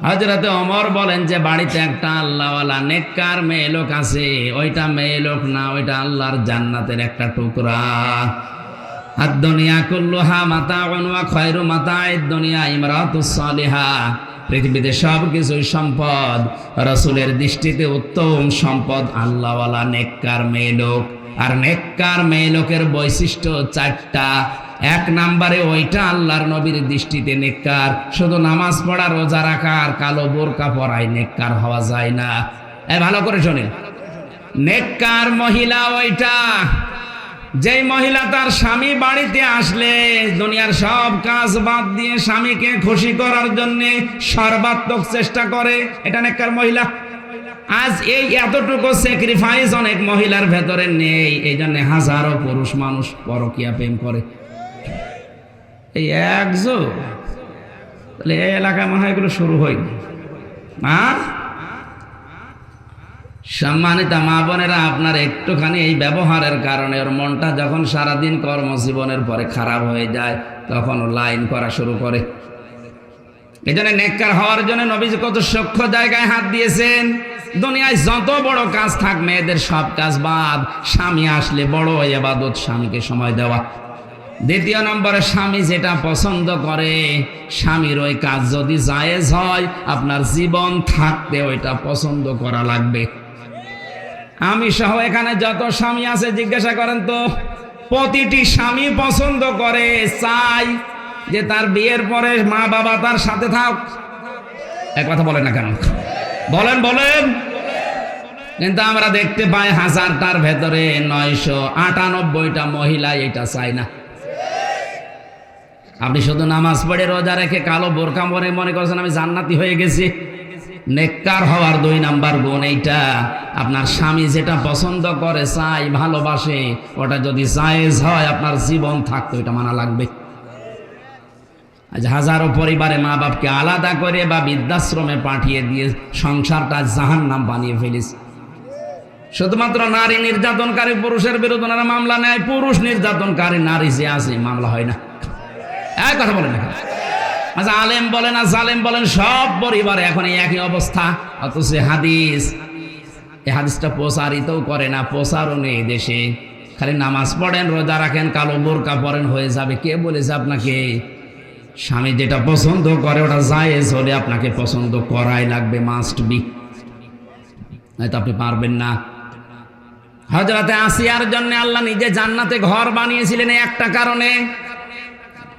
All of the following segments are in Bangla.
হযরতে ওমর বলেন যে বাড়িতে একটা আল্লাহওয়ালা নেককার মেয়ে লোক আছে, ওইটা মেয়ে লোক না, ওইটা আল্লাহর জান্নাতের একটা টুকরা। আদ-দুনিয়া কুল্লুহা মাতাউন ওয়া খায়রু মাতা'id দুনিয়া ইমরাতুস সালিহা। পৃথিবীতে সব কিছুই সম্পদ, রাসূলের দৃষ্টিতে উত্তম সম্পদ আল্লাহওয়ালা নেককার মেয়ে লোক। আর নেককার মেয়ে লোকের বৈশিষ্ট্য 4টা। 1 নম্বরে ওইটা আল্লাহর নবীর দৃষ্টিতে নেককার। শুধু নামাজ পড়া, রোজা রাখা আর কালো বোরকা পরায় নেককার হওয়া যায় না। ভালো করে শোনেন, নেককার মহিলা ওইটা যেই মহিলা তার স্বামী বাড়িতে আসলে দুনিয়ার সব কাজ বাদ দিয়ে স্বামীকে খুশি করার জন্য সর্বাত্মক চেষ্টা করে, এটা নেককার মহিলা। আজ এই এতটুকু স্যাক্রিফাইস অনেক মহিলার ভেতরে নেই, এই জন্য হাজারো পুরুষ মানুষ পরকীয়া প্রেম করে। এই একজন তাহলে এই এলাকায় মনে হয় এগুলো শুরু হয়নি। সম্মানিত মা বোনেরা, আপনার একটুখানি এই ব্যবহারের কারণে ওর মনটা যখন সারাদিন কর্মজীবনের পরে খারাপ হয়ে যায়, তখন ও লাইন করা শুরু করে। এই জন্য নেককার হওয়ার জন্য নবীজি কত সূক্ষ্ম জায়গায় হাত দিয়েছেন। দুনিয়ায় যত বড় কাজ থাক, মেয়েদের সব কাজ বাদ, স্বামী আসলে বড় ইবাদত স্বামীকে সময় দেওয়া। দ্বিতীয় নম্বরে, স্বামী যেটা পছন্দ করে, স্বামীর ওই কাজ যদি জায়েজ হয়, আপনার জীবন থাকতে ওইটা পছন্দ করা লাগবে। আমি সহ এখানে যত স্বামী আছে জিজ্ঞাসা করেন তো, প্রতিটি স্বামী পছন্দ করে, চাই যে তার বিয়ের পরে মা বাবা তার সাথে থাক। এক কথা বলেন না কেন? বলেন বলেন। কিন্তু আমরা দেখতে পাই হাজারটার ভেতরে 998টা মহিলা এটা চায় না। আপনি শুধু নামাজ পড়ে রোজা রেখে কালো বোরকা পরে মনে করছেন আমি জান্নাতি হয়ে গেছি। নেককার হওয়ার 2 নাম্বার গুণ এইটা, আপনার স্বামী যেটা পছন্দ করে, চাই, ভালোবাসে, ওটা যদি জায়েজ হয়, আপনার জীবন থাকতো এটা মানা লাগবে। আজ হাজারো পরিবারে মা বাপকে আলাদা করে বা বৃদ্ধাশ্রমে পাঠিয়ে দিয়ে সংসারটা জাহান্নাম বানিয়ে ফেলিস। শুধুমাত্র নারী নির্যাতনকারী পুরুষের বিরুদ্ধে ওনারা মামলা নেয়, পুরুষ নির্যাতনকারী নারী যে আছে মামলা হয় না। এক কথা বলেন না। আচ্ছা, আলেম বলেন আর জালেম বলেন, সব পরিবারে এখন একই অবস্থা। অথচ হাদিস, এই হাদিসটা প্রচারিতও করে না, প্রচারও নেই দেশে। খালি নামাজ পড়েন, রোজা রাখেন, কালো বোরকা পরেন, হয়ে যাবে। কে বলেছে আপনাকে? স্বামী যেটা পছন্দ করে ওটা জায়েজ হলে আপনাকে পছন্দ করাই লাগবে, মাস্ট বি, নয়তো আপনি পারবেন না। হযরতে আসিয়ার জন্য আল্লাহ নিজে জান্নাতে ঘর বানিয়েছিলেন একটা কারণে।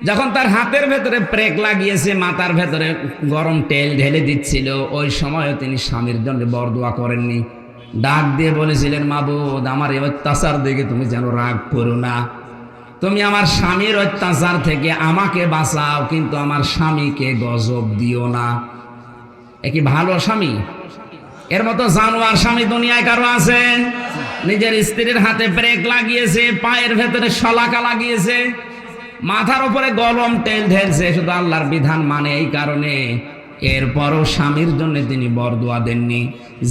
যখন তার হাতের ভেতরে প্রেক লাগিয়েছে, মাথার ভেতরে গরম তেল ঢেলে দিচ্ছিল, ওই সময়ও তিনি স্বামীর জন্য বরদোয়া করেননি। ডাক দিয়ে বলেছিলেন, মাবুদ, আমার এই অত্যাচার দেখে তুমি যেন রাগ করো না, তুমি আমার স্বামীর অত্যাচার থেকে আমাকে বাঁচাও, কিন্তু আমার স্বামীকে গজব দিও না। এ কি ভালো স্বামী? এর মতো জানোয়ার স্বামী দুনিয়ায় কারো আছে? নিজের স্ত্রীর হাতে ব্রেক লাগিয়েছে, পায়ের ভেতরে শলাকা লাগিয়েছে, মাথার উপরে গরম তেল ঢেলছে, শুধু আল্লাহর বিধান মানে এই কারণে। এরপরও স্বামীর জন্য তিনি বরদোয়া দেননি।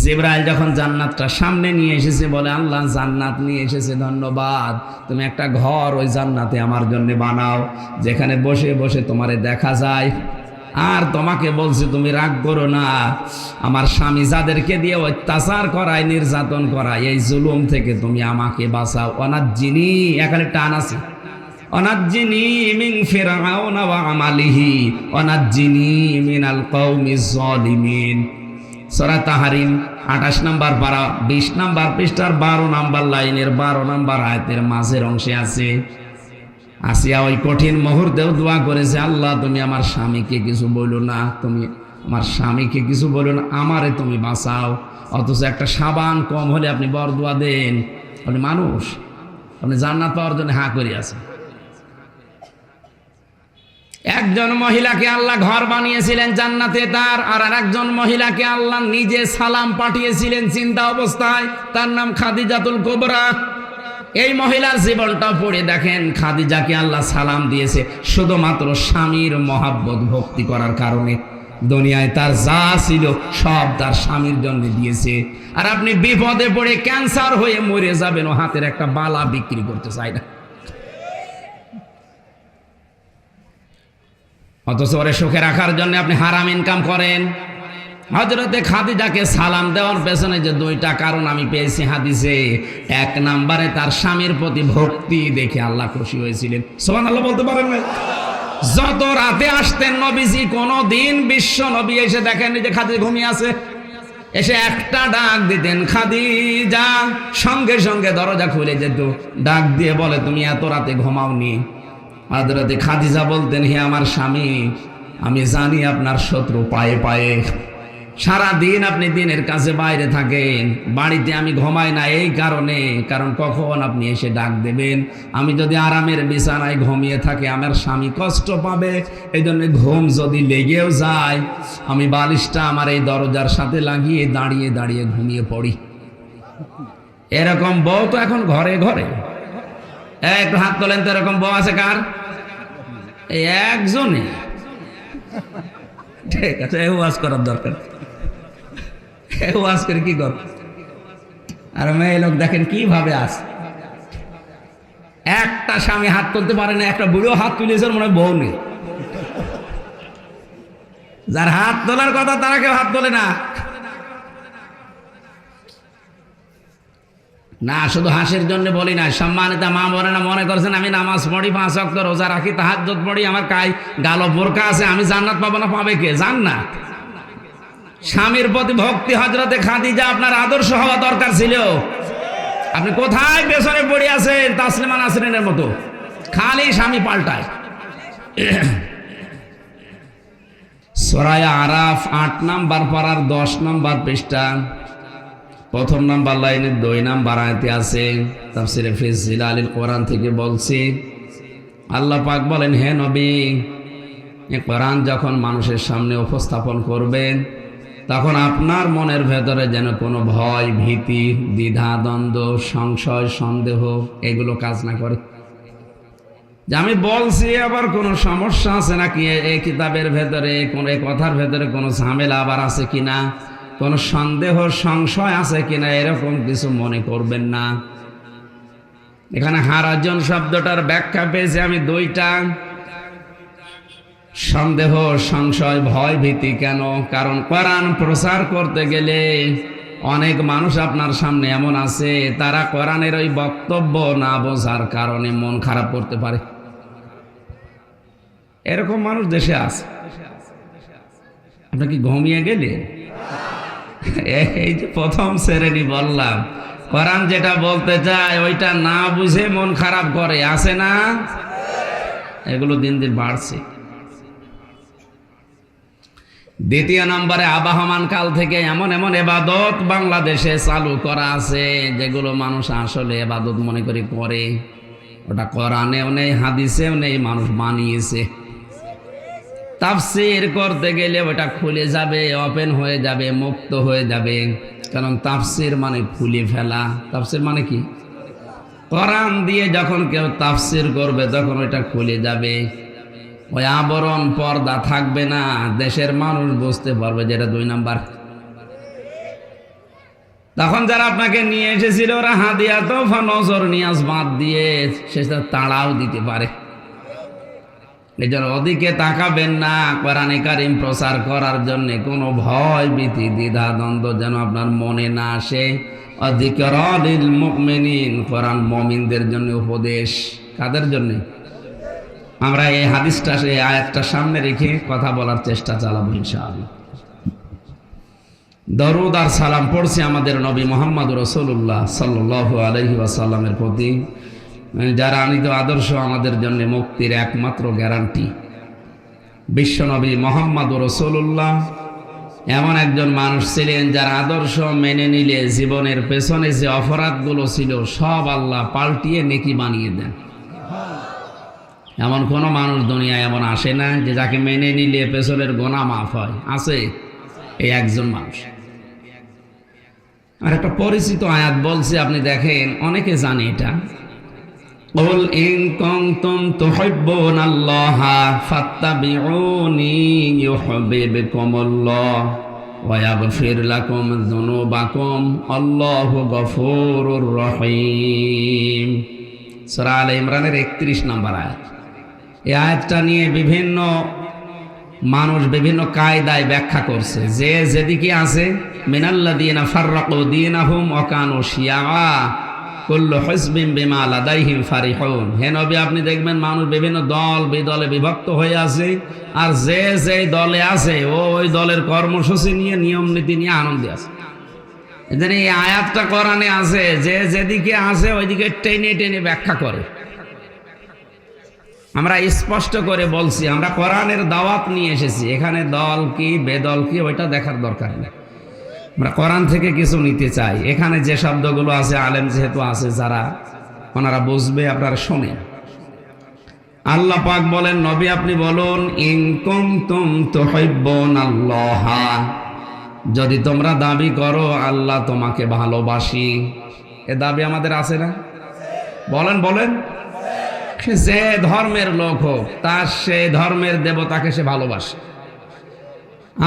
জিবরাইল যখন জান্নাতটা সামনে নিয়ে এসেছে, বলে, আল্লাহ জান্নাত নিয়ে এসেছে, ধন্যবাদ, তুমি একটা ঘর ওই জান্নাতে আমার জন্য বানাও, যেখানে বসে বসে তোমারে দেখা যায়। আর তোমাকে বলছি তুমি রাগ করো না, আমার স্বামী যাদেরকে দিয়ে অত্যাচার করায়, নির্যাতন করায়, এই জুলুম থেকে তুমি আমাকে বাঁচাও। অনাজ্জিনি, এখানে টান আছে, অনাজ্জিনি মিন ফিরআউনা ওয়া আমালিহি অনাজ্জিনি মিনাল কওমিজ জালিমিন। সূরা তাহরিম 28 নম্বর পারা 20 নম্বর পৃষ্ঠার 12 নম্বর লাইনের 12 নম্বর আয়াতের মাঝের অংশে আছে। আসিয়া ওই কঠিন মুহূর্তেও দোয়া করেছে, আল্লাহ তুমি আমার স্বামীকে কিছু বলো না, তুমি আমার স্বামীকে কিছু বলো না, আমারে তুমি বাঁচাও। অথচ একটা সাবান কম হলে আপনি বরদোয়া দেন। আপনি মানুষ, আপনি জান্নাত পাওয়ার জন্য হাঁ করে আছেন। একজন মহিলাকে আল্লাহ ঘর বানিয়েছিলেন জান্নাতে তার, আর একজন মহিলাকে আল্লাহ নিজে সালাম পাঠিয়েছিলেন চিন্তা অবস্থায়, তার নাম খাদিজাতুল কুবরা। এই মহিলার জীবনটা পড়ে দেখেন, খাদিজাকে আল্লাহ সালাম দিয়েছে শুধুমাত্র স্বামীর মহাব্বত ভক্তি করার কারণে। দুনিয়ায় তার যা ছিল সব তার স্বামীর জন্য দিয়েছে। আর আপনি বিপদে পড়ে ক্যান্সার হয়ে মরে যাবেন, ও হাতের একটা বালা বিক্রি করতে চায় না। অথচ ওরে সুখে রাখার জন্য আপনি হারাম ইনকাম করেন, হযরতে খাদিজাকে সালাম দেওয়ার পেছনে যে দুইটা কারণ আমি পেয়েছি হাদিসে, এক নম্বরে তার স্বামীর প্রতি ভক্তি দেখে আল্লাহ খুশি হয়েছিলেন। সুবহানাল্লাহ বলতে পারেন না? যত রাতে আসতেন নবীজি, কোনো দিন বিশ্ব নবী এসে দেখেননি যে খাদিজা ঘুমিয়ে আছে। এসে একটা ডাক দিতেন, খাদিজা, সঙ্গে সঙ্গে দরজা খুলে যেত। ডাক দিয়ে বলে, তুমি এত রাতে ঘুমাওনি? হযরতে খাদিজা বলতেন, হে আমার স্বামী, আমি জানি আপনার শত্রু পায়ে পায়ে, সারা দিন আপনি দিনের কাছে বাইরে থাকেন, বাড়িতে আমি ঘুমাই না এই কারণে, কারণ কখন আপনি এসে ডাক দেবেন। আমি যদি আরামের বিছানায় ঘুমিয়ে থাকি আমার স্বামী কষ্ট পাবে, এই জন্য ঘুম যদি লেগেও যায় আমি বালিশটা আমার এই দরজার সাথে লাগিয়ে দাঁড়িয়ে দাঁড়িয়ে ঘুমিয়ে পড়ি। এরকম বউ তো এখন ঘরে ঘরে। একটু হাত তোলেন তো, এরকম বউ আছে কার? এই একজনে। ঠিক আছে, এই ওয়াজ করার দরকার। ওয়াজ করে কি কর? আর মেয়ে লোক দেখেন কিভাবে আছে। একটা স্বামী হাত তুলতে পারে না, একটা বুড়ো হাত তুলেছে, মনে হয় বউ নেই। যার হাত তোলার কথা তারা কেউ হাত তোলে না। না, শুধু হাসির জন্য বলি না, সম্মানিত মা বোনেরা মনে করছেন আমি নামাজ পড়ি, 5 ওয়াক্ত রোজা রাখি, তাহাজ্জুদ পড়ি, আমার গালো বোরকা আছে, আমি জান্নাত পাবো না? পাবে কে? জান্নাত। স্বামীর প্রতি ভক্তি হযরতে খাদিজা আপনার আদর্শ হওয়া দরকার ছিল। আপনি কোথায় পেছনে পড়ে আছেন তাসলিমা নাসরিনের মতো, খালি স্বামী পাল্টায়। সূরা আরাফ 8 নাম্বার পারার 10 নাম্বার পৃষ্ঠা, 1 নাম্বার লাইনের 2 নাম্বার আয়াতে আছে। তাফসীরে ফি জিলালিল কোরআন থেকে বলছি, আল্লাহ পাক বলেন, হে নবী, এই কোরআন যখন মানুষের সামনে উপস্থাপন করবেন তখন আপনার মনের ভেতরে যেন কোনো ভয়, ভীতি, দ্বিধা, দ্বন্দ্ব, সংশয়, সন্দেহ এগুলো কাজ না করে। যে আমি বলছি আবার কোনো সমস্যা আছে নাকি এই কিতাবের ভেতরে, কোন এই কথার ভেতরে কোনো ঝামেলা আবার আছে কিনা, কোনো সন্দেহ সংশয় আছে কিনা, এরকম কিছু মনে করবেন না। এখানে হারাজন শব্দটার ব্যাখ্যা পেয়েছি আমি 2টা। সন্দেহ, সংশয়, ভয়, ভীতি কেন? কারণ কোরআন প্রচার করতে গেলে অনেক মানুষ আপনার সামনে এমন আছে, তারা কোরআনের ওই বক্তব্য না বোঝার কারণে মন খারাপ করতে পারে। এরকম মানুষ দেশে আছে। আপনি কি ঘুমিয়ে গেলে? এই যে প্রথম শ্রেণী বললাম, কোরআন যেটা বলতে চায় ওইটা না বুঝে মন খারাপ করে, আছে না? এগুলো দিন দিন বাড়ছে। 2 নম্বরে, আবাহমান কাল থেকে এমন এমন ইবাদত বাংলাদেশে চালু করা আছে যেগুলো মানুষ আসলে ইবাদত মনে করে। ওটা কোরআনেও নেই, হাদিসেও নেই, মানুষ বানিয়েছে। তাফসীর করতে গেলে ওটা খুলে যাবে, ওপেন হয়ে যাবে, মুক্ত হয়ে যাবে। কারণ তাফসীর মানে খুলে ফেলা। তাফসীর মানে কি? কোরআন দিয়ে যখন কেউ তাফসীর করবে তখন ওটা খুলে যাবে, ওই আবরণ পর্দা থাকবে না, দেশের মানুষ বুঝতে পারবে যেটা 2 নাম্বার। তখন যারা আপনাকে নিয়ে এসেছিল ওরা হাদিয়া তোফা নজর নিয়াজ বাদ দিয়ে সেটা তাড়াও দিতে পারে। এই জন্য ওদিকে তাকাবেন না। কোরআনে কারিম প্রচার করার জন্য কোনো ভয়, ভীতি, দ্বিধা, দ্বন্দ্ব যেন আপনার মনে না আসে। যিকরা লিল মুমিনিন, কোরআন মুমিনদের জন্য উপদেশ। কাদের জন্য? আমরা এই হাদিসটা, এই আয়াতটা সামনে রেখে কথা বলার চেষ্টা চালাবো ইনশাআল্লাহ। দরুদ আর সালাম পড়ছি আমাদের নবী মুহাম্মদ রাসূলুল্লাহ সাল্লাল্লাহু আলাইহি ওয়াসাল্লামের প্রতি, যারা আনিত আদর্শ আমাদের জন্য মুক্তির একমাত্র গ্যারান্টি। বিশ্বনবী মুহাম্মদ রাসূলুল্লাহ এমন একজন মানুষ ছিলেন যার আদর্শ মেনে নিলে জীবনের পেছনে যে অপরাধগুলো ছিল সব আল্লাহ পাল্টিয়ে নেকি বানিয়ে দেন। এমন কোনো মানুষ দুনিয়ায় এমন আসে না যে যাকে মেনে নিলে পেছনের গোনা মাফ হয়। আছে এই একজন মানুষ। আর একটা পরিচিত আয়াত বলছি, আপনি দেখেন, অনেকে জানে এটা। কুল ইন কুনতুম তুহিব্বুনাল্লাহা ফাত্তাবিউনি ইউহিব্বুকুমুল্লাহ ওয়া ইয়াগফির লাকুম যুনুবাকুম আল্লাহু গফুরুর রহিম। সূরা আলে ইমরানের 31 নম্বর আয়াত। এই আয়াতটা নিয়ে বিভিন্ন মানুষ বিভিন্ন কায়দায় ব্যাখ্যা করছে, যে যেদিকে আছে মিনাল্লাযীনা ফাররাকু দীনাহুম ওয়া কানু শিয়া কুল্লু হিজবিন বিমা লাদাইহিম ফারিহুন। হে নবী, আপনি দেখবেন মানুষ বিভিন্ন দল বিদলে বিভক্ত হয়ে আছে, আর যে যেই দলে আছে ওই দলের কর্মসূচি নিয়ে, নিয়ম নীতি নিয়ে আনন্দে আছে। এদের এই আয়াতটা কোরআনে আছে, যে যেদিকে আছে ওইদিকে টেনে টেনে ব্যাখ্যা করে। আমরা স্পষ্ট করে বলছি, আমরা কোরআনের দাওয়াত নিয়ে এসেছি, এখানে দল কি বেদল কি ওইটা দেখার দরকার নেই। আমরা কোরআন থেকে কিছু নিতে চাই। এখানে যে শব্দগুলো আছে, আলেম যেহেতু আছে যারা, ওনারা বুঝবে, আপনারা শোনেন। আল্লাহ পাক বলেন, নবী আপনি বলুন, ইন কুনতুম তুহিব্বুনাল্লাহ, যদি তোমরা দাবি করো আল্লাহ তোমাকে ভালোবাসি। এ দাবি আমাদের আছে না? বলেন বলেন। যে ধর্মের লোক হোক, তার সে ধর্মের দেবতাকে সে ভালোবাসে।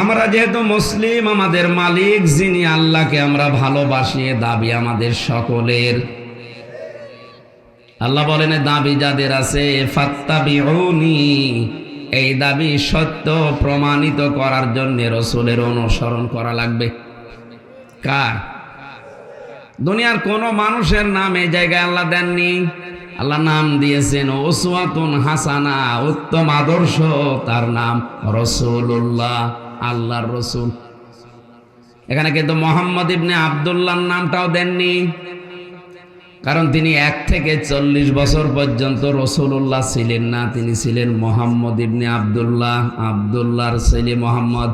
আমরা যেহেতু মুসলিম, আমাদের মালিক যিনি আল্লাহকে আমরা ভালোবাসি, এ দাবি আমাদের সকলের। আল্লাহ বলেন, দাবি যাদের আছে ফাত্তাবিউনি, এই দাবি সত্য প্রমাণিত করার জন্য রাসূলের অনুসরণ করা লাগবে। কার? দুনিয়ার কোন মানুষের নাম এই জায়গায় আল্লাহ দেননি। আল্লাহ নাম দিয়েছেন উসওয়াতুন হাসানা, উত্তম আদর্শ, তার নাম রাসূলুল্লাহ, আল্লাহর রাসূল। এখানে কিন্তু মুহাম্মদ ইবনে আব্দুল্লাহর নামটাও দেননি, কারণ তিনি 1 থেকে 40 বছর পর্যন্ত রাসূলুল্লাহ ছিলেন না, তিনি ছিলেন মুহাম্মদ ইবনে আব্দুল্লাহ, আব্দুল্লাহর ছেলে মুহাম্মদ।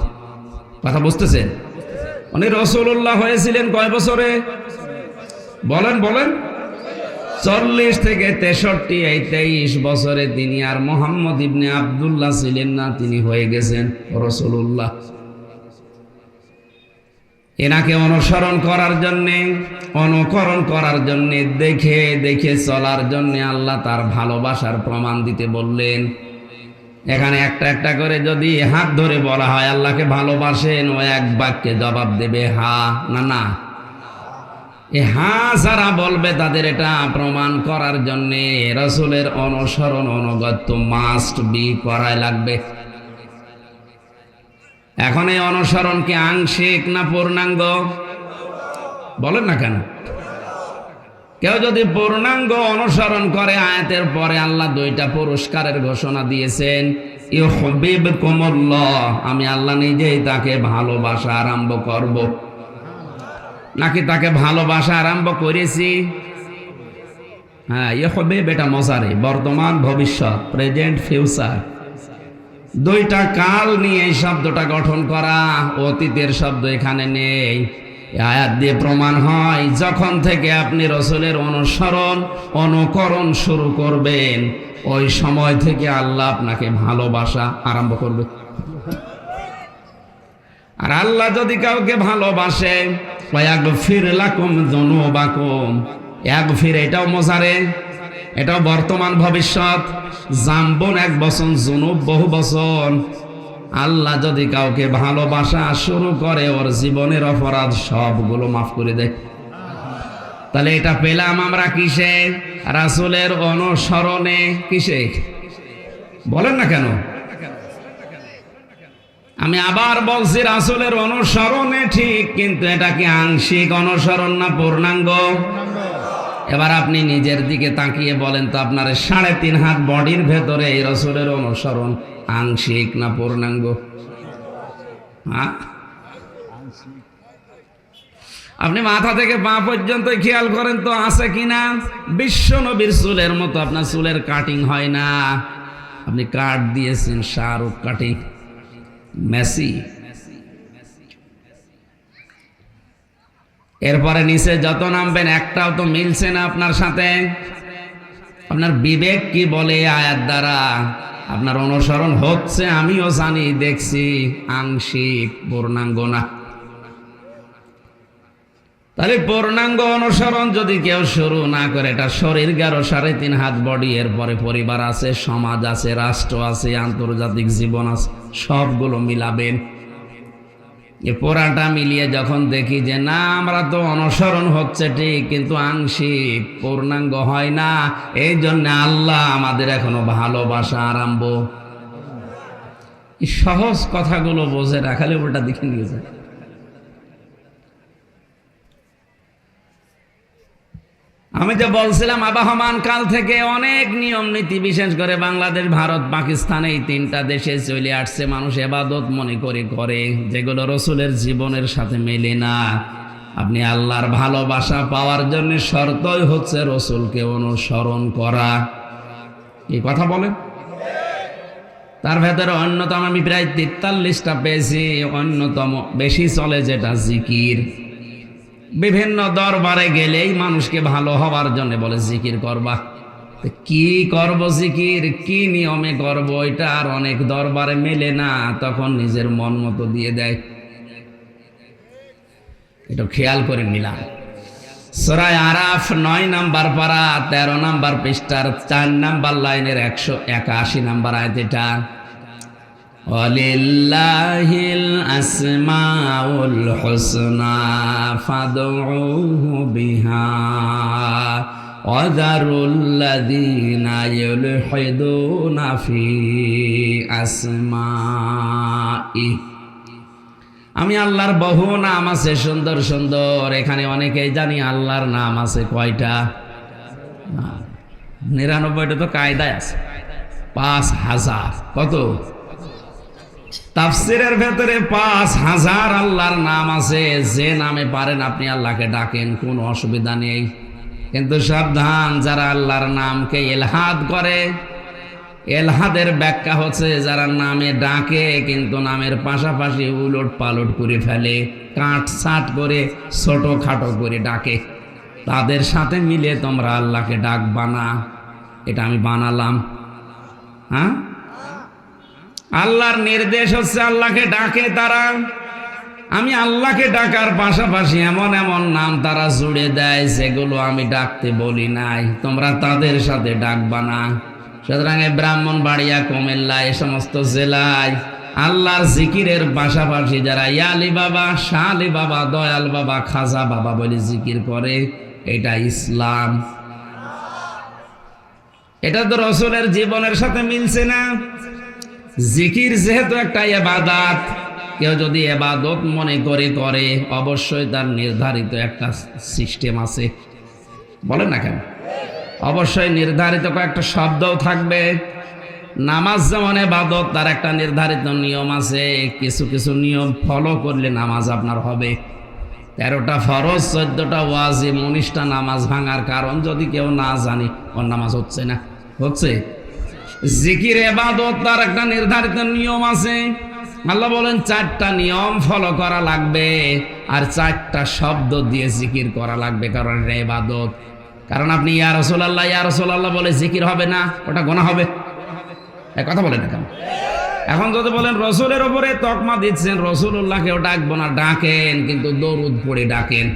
কথা বুঝতেছেন? উনি রাসূলুল্লাহ হয়েছিলেন কয় বছরে? বলেন বলেন। 40 থেকে 63, এই 23 বছরে তিনি আর মুহাম্মদ ইবনে আব্দুল্লাহ ছিলেন না, তিনি হয়ে গেছেন রাসূলুল্লাহ। এনাকে অনুসরণ করার জন্যে, অনুকরণ করার জন্যে, দেখে দেখে চলার জন্যে আল্লাহ তার ভালোবাসার প্রমাণ দিতে বললেন। এখানে একটা একটা করে যদি হাত ধরে বলা হয় আল্লাহকে ভালোবাসেন, ও এক বাক্যে জবাব দেবে হা না না। এ হা যারা বলবে তাদের এটা প্রমাণ করার জন্যে রাসূলের অনুসরণ, অনুগত্য মাস্ট বি করাই লাগবে। এখন এই অনুসরণ কি আংশিক না পূর্ণাঙ্গ? বলেন না কেন? কেউ যদি পূর্ণাঙ্গ অনুসরণ করে, আয়াতের পরে আল্লাহ 2টা পুরস্কারের ঘোষণা দিয়েছেন। ইউহিব্বুকুমুল্লাহ, আমি আল্লাহ নিজেই তাকে ভালোবাসা আরম্ভ করব। নাকি তাকে ভালোবাসা আরম্ভ করেছি? হ্যাঁ, ইউহিব্বু এটা মজারে, বর্তমান ভবিষ্যৎ, প্রেজেন্ট ফিউচার, 2টা কাল নিয়ে এই শব্দটা গঠন করা। অতীতের শব্দ এখানে নেই। আয়াত দিয়ে প্রমাণ হয়, যখন থেকে আপনি রাসূলের অনুসরণ, অনুকরণ শুরু করবেন, ওই সময় থেকে আল্লাহ আপনাকে ভালোবাসা আরম্ভ করবে। আর আল্লাহ যদি কাউকে ভালোবাসে, ওয়াগফির লাকুম যুনুবাকুম, ইয়াগফির এটাও মজারে, এটাও বর্তমান ভবিষ্যৎ, জাম্বুন 1 বছর, জুনুব বহু বছর। আল্লাহ যদি কাউকে ভালোবাসা শুরু করে, ওর জীবনের অপরাধ সবগুলো মাফ করে দেয়। তাহলে এটা পেলাম আমরা কিসে? রাসূলের অনুসরণে। কিসে? বলেন না কেন? আমি আবার বলছি, রাসূলের অনুসরণে ঠিক, কিন্তু এটা কি আংশিক অনুসরণ না পূর্ণাঙ্গ? এবার আপনি নিজের দিকে তাকিয়ে বলেন তো, আপনার 3.5 হাত বডির ভেতরে এই রাসূলের অনুসরণ আংশিক না পূর্ণাঙ্গ? হ্যাঁ, আপনি মাথা থেকে পা পর্যন্ত খেয়াল করেন তো আছে কিনা। বিশ্ব নবীর চুলের মতো আপনার চুলের কাটিং হয় না। আপনি কাট দিয়েছেন শাহরুখ কাটিং, মেসি। এরপরে নিচে যত নামবেন একটাও তো মিলছে না আপনার সাথে। আপনার বিবেক কি বলে আয়াত দ্বারা? আপনার অনুসরণ হচ্ছে, আমিও জানি, দেখছি, আংশিক, পূর্ণাঙ্গ না। তাহলে পূর্ণাঙ্গ অনুসরণ যদি কেউ শুরু না করে, এটা শরীর গেল 3.5 হাত বডি, এরপরে পরিবার আছে, সমাজ আছে, রাষ্ট্র আছে, আন্তর্জাতিক জীবন আছে, সবগুলো মিলাবেন। এ পুরাটা মিলিয়ে যখন দেখি যে না, আমরা তো অনুসরণ হচ্ছে ঠিক, কিন্তু আংশিক, পূর্ণাঙ্গ হয় না, এই জন্য আল্লাহ আমাদের এখনো ভালোবাসা আরম্ভ। এই সহজ কথাগুলো বোঝে না, খালি উল্টা দিকে নিয়ে যায়। আমি যে বলছিলাম আবহমান কাল থেকে অনেক নিয়ম নীতি, বিশেষ করে বাংলাদেশ, ভারত, পাকিস্তান, এই তিনটা দেশে চলে আসছে। মানুষ ইবাদত মনে করে যেগুলো রসুলের জীবনের সাথে মেলে না। আপনি আল্লাহর ভালোবাসা পাওয়ার জন্য শর্তই হচ্ছে রসুলকে অনুসরণ করা। এই কথা বলেন। তার ভেতরে অন্যতম, আমি প্রায় 43টা পেয়েছি, অন্যতম বেশি চলে যেটা জিকির। বিভিন্ন দরবারে গেলেই মানুষকে ভালো হওয়ার জন্য বলে জিকির করবা। কি করব জিকির, কি নিয়মে করব, এটা আর অনেক দরবারে মেলে না, তখন নিজের মন মতো দিয়ে দেয়। এটা খেয়াল করে নিলাম। সূরা আরাফ 9 নাম্বার পারা 13 নাম্বার পৃষ্ঠার 4 নাম্বার লাইনের 181 নাম্বার আয়াত। এটা ওয়ালিল্লাহিল আসমাউল হুসনা ফাদউহু বিহা ওয়া যারুল্লাযীনা ইউলহিদুনা ফি আসমাই। আমি আল্লাহর বহু নাম আছে, সুন্দর সুন্দর। এখানে অনেকেই জানি আল্লাহর নাম আছে কয়টা? 99টা তো কায়দায় আছে, 5000। কত? তাফসীরের ভেতরে 5000 আল্লাহর নাম আছে। যে নামে পারেন আপনি আল্লাহকে ডাকেন, কোনো অসুবিধা নেই। কিন্তু সাবধান, যারা আল্লাহর নামকে ইলহাদ করে, এলহাদের ব্যাখ্যা হচ্ছে যারা নামে ডাকে কিন্তু নামের পাশাপাশি উলট পালট করে ফেলে, কাটছাট করে, ছোট খাটো করে ডাকে, তাদের সাথে মিলে তোমরা আল্লাহকে ডাকবা না। এটা আমি বানালাম। হ্যাঁ, আল্লাহর নির্দেশ হচ্ছে আল্লাহকে ডাকে তারা। আমি আল্লাহকে ডাকার পাশাপাশি এমন এমন নাম তারা জুড়ে দেয় যেগুলো আমি ডাকতে বলি নাই, তোমরা তাদের সাথে ডাকবা না। সুতরাং ব্রাহ্মণবাড়িয়া, কুমিল্লা, এ সমস্ত জেলায় আল্লাহর জিকিরের পাশাপাশি যারা ইয়ালি বাবা, শাহ আলী বাবা, দয়াল বাবা, খাজা বাবা বলে জিকির করে, এটা ইসলাম। এটা তো রসুলের জীবনের সাথে মিলছে না। জিকির যেহেতু একটা ইবাদত, কেউ যদি ইবাদত মনে করে অবশ্যই তার নির্ধারিত একটা সিস্টেম আছে। বলেন না কেন? অবশ্যই নির্ধারিত কয়েকটা শব্দও থাকবে। নামাজ যেমন ইবাদত, তার একটা নির্ধারিত নিয়ম আছে। কিছু কিছু নিয়ম ফলো করলে নামাজ আপনার হবে। 13টা ফরজ, 14টা ওয়াজিব, 19টা নামাজ ভাঙার কারণ যদি কেউ না জানে, ওর নামাজ হচ্ছে না। হচ্ছে জিকির ইবাদত, তার একটা নির্ধারিত নিয়ম আছে। আল্লাহ বলেন 4টা নিয়ম ফলো করা লাগবে, আর 4টা শব্দ দিয়ে জিকির করা লাগবে, কারণ এটা ইবাদত। কারণ আপনি ইয়া রাসূলুল্লাহ, ইয়া রাসূলুল্লাহ বলে জিকির হবে না, ওটা গুনাহ হবে। এই কথা বলেন না কেন? এখন যদি বলেন রসুলের ওপরে তকমা দিচ্ছেন, রসুলুল্লাহকেও ডাকবো না, ডাকেন কিন্তু দরুদ পড়ে ডাকেন।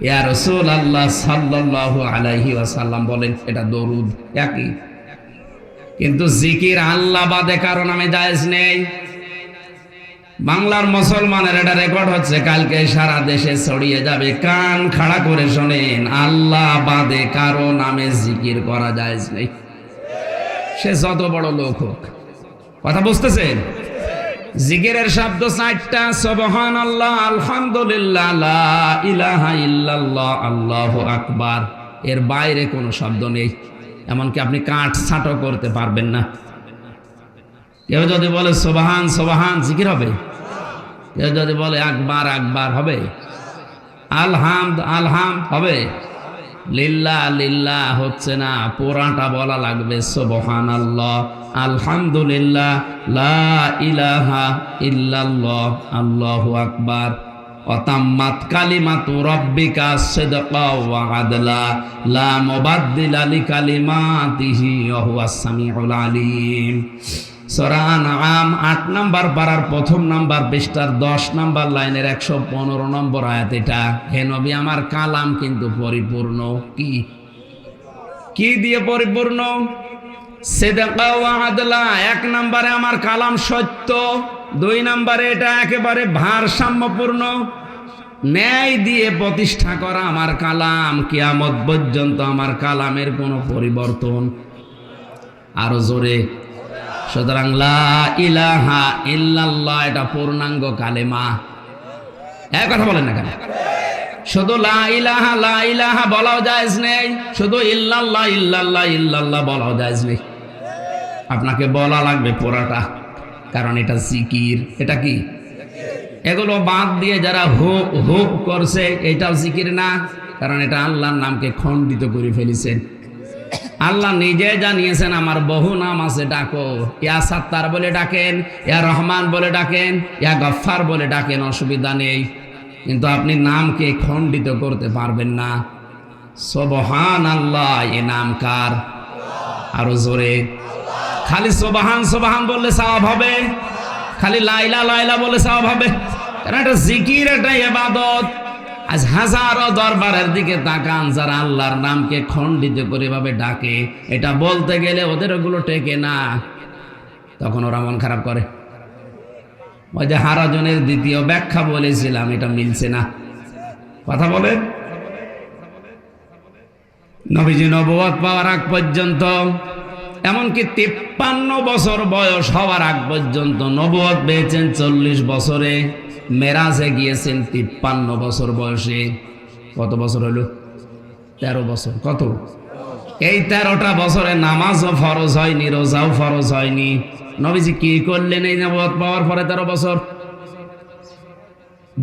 ইয়া রাসূলুল্লাহ সাল্লাল্লাহু আলাইহি ওয়াসাল্লাম বলেন, এটা দরুদ, একই। কিন্তু জিকির আল্লাহ বাদে কারো নামে জায়েজ নেই। বাংলার মুসলমানের এটা রেকর্ড হচ্ছে, কালকে সারা দেশে ছড়িয়ে যাবে। কান খাড়া করে শোনেন, আল্লাহ বাদে কারো নামে জিকির করা জায়েজ নেই, সে যত বড় লোক হোক। কথা বুঝতেছেন? জিকিরের শব্দ 4টা, সুবহানাল্লাহ, আলহামদুলিল্লাহ, লা ইলাহা ইল্লাল্লাহ, আল্লাহু আকবার। এর বাইরে কোনো শব্দ নেই। এমনকি আপনি কাট ছাটো করতে পারবেন না। কেউ যদি বলে সুবহান সুবহান, জিকির হবে? কেউ যদি বলে আকবার আকবার, হবে? আলহামদ আলহামদ, হবে? লিল্লাহ লিল্লাহ হচ্ছে না, পুরাটা বলা লাগবে। সুবহানাল্লাহ, আলহামদুলিল্লাহ, লা ইলাহা ইল্লাল্লাহ, আল্লাহু আকবার। ওয়াতাম্মাত কালিমাতু রাব্বিকা সিদকা ওয়া আদলা, লা মুবাদদিলা লিকালিমাতিহি ওয়া হুয়াস সামিউল আলিম। সূরা আনআম 8 নাম্বার পারার 1 নাম্বার পৃষ্ঠার 10 নাম্বার লাইনের 115 নম্বর আয়াত। এটা, হে নবী, আমার কালাম কিন্তু পরিপূর্ণ। কি দিয়ে পরিপূর্ণ? সিদকা ওয়া আদলা। 1 নম্বরে আমার কালাম সত্য, 2 নম্বরে এটা একেবারে ভারসাম্যপূর্ণ, ন্যায় দিয়ে প্রতিষ্ঠা করা আমার কালাম। কিয়ামত পর্যন্ত আমার কালামের কোনো পরিবর্তন, আরো জোরে, সুতরাং লা ইলাহা ইল্লাল্লাহ এটা পূর্ণাঙ্গ কালেমা। এক কথা বলেন না কেন? শুধু লা ইলাহা বলাও জায়েজ নেই, শুধু ইল্লাল্লাহ ইল্লাল্লাহ ইল্লাল্লাহ বলাও জায়েজ নেই। আপনাকে বলা লাগবে পুরাটা, কারণ এটা জিকির। এটা কি? এগুলো বাদ দিয়ে যারা হো হো করছে এটাও জিকির না, কারণ এটা আল্লাহর নামকে খণ্ডিত করে ফেলেছেন। আল্লাহ নিজে জানিয়েছেন আমার বহু নাম আছে, ডাকো। ইয়া সাত্তার বলে ডাকেন, ইয়া রহমান বলে ডাকেন, ইয়া গফফার বলে ডাকেন, অসুবিধা নেই। কিন্তু আপনি নামকে খণ্ডিত করতে পারবেন না। সুবহানাল্লাহ, এ নাম কার? আরো জোরে। খালি সুবহান সুবহান বললে সওয়াব হবে, খালি লাইলা লাইলা বললে সওয়াব হবে, কারণ এটা জিকির, এটা ইবাদত। আজ হাজারো দরবারের দিকে তাকান, যারা আল্লাহর নামকে খণ্ডিত করে ভাবে ডাকে, এটা বলতে গেলে ওদের ওগুলো টেকে না, তখন ওরা মন খারাপ করে। ওই যে হারাজনের দ্বিতীয় ব্যাখ্যা বলেছিলাম, এটা মিলছে না। কথা বলে নবীজি নবুয়ত পাওয়ার আগ পর্যন্ত, এমনকি 53 বছর বয়স হওয়ার আগ পর্যন্ত, নবুয়ত পেয়েছেন 40 বছরে, মেরাজে গিয়েছেন 53 বছর বয়সে। কত বছর হলো? 13 বছর। কত? এই 13টা বছরে নামাজও ফরজ হয়নি, রোজাও ফরজ হয়নি। নবীজি কি করলেন এই নবুয়ত পাওয়ার পরে 13 বছর?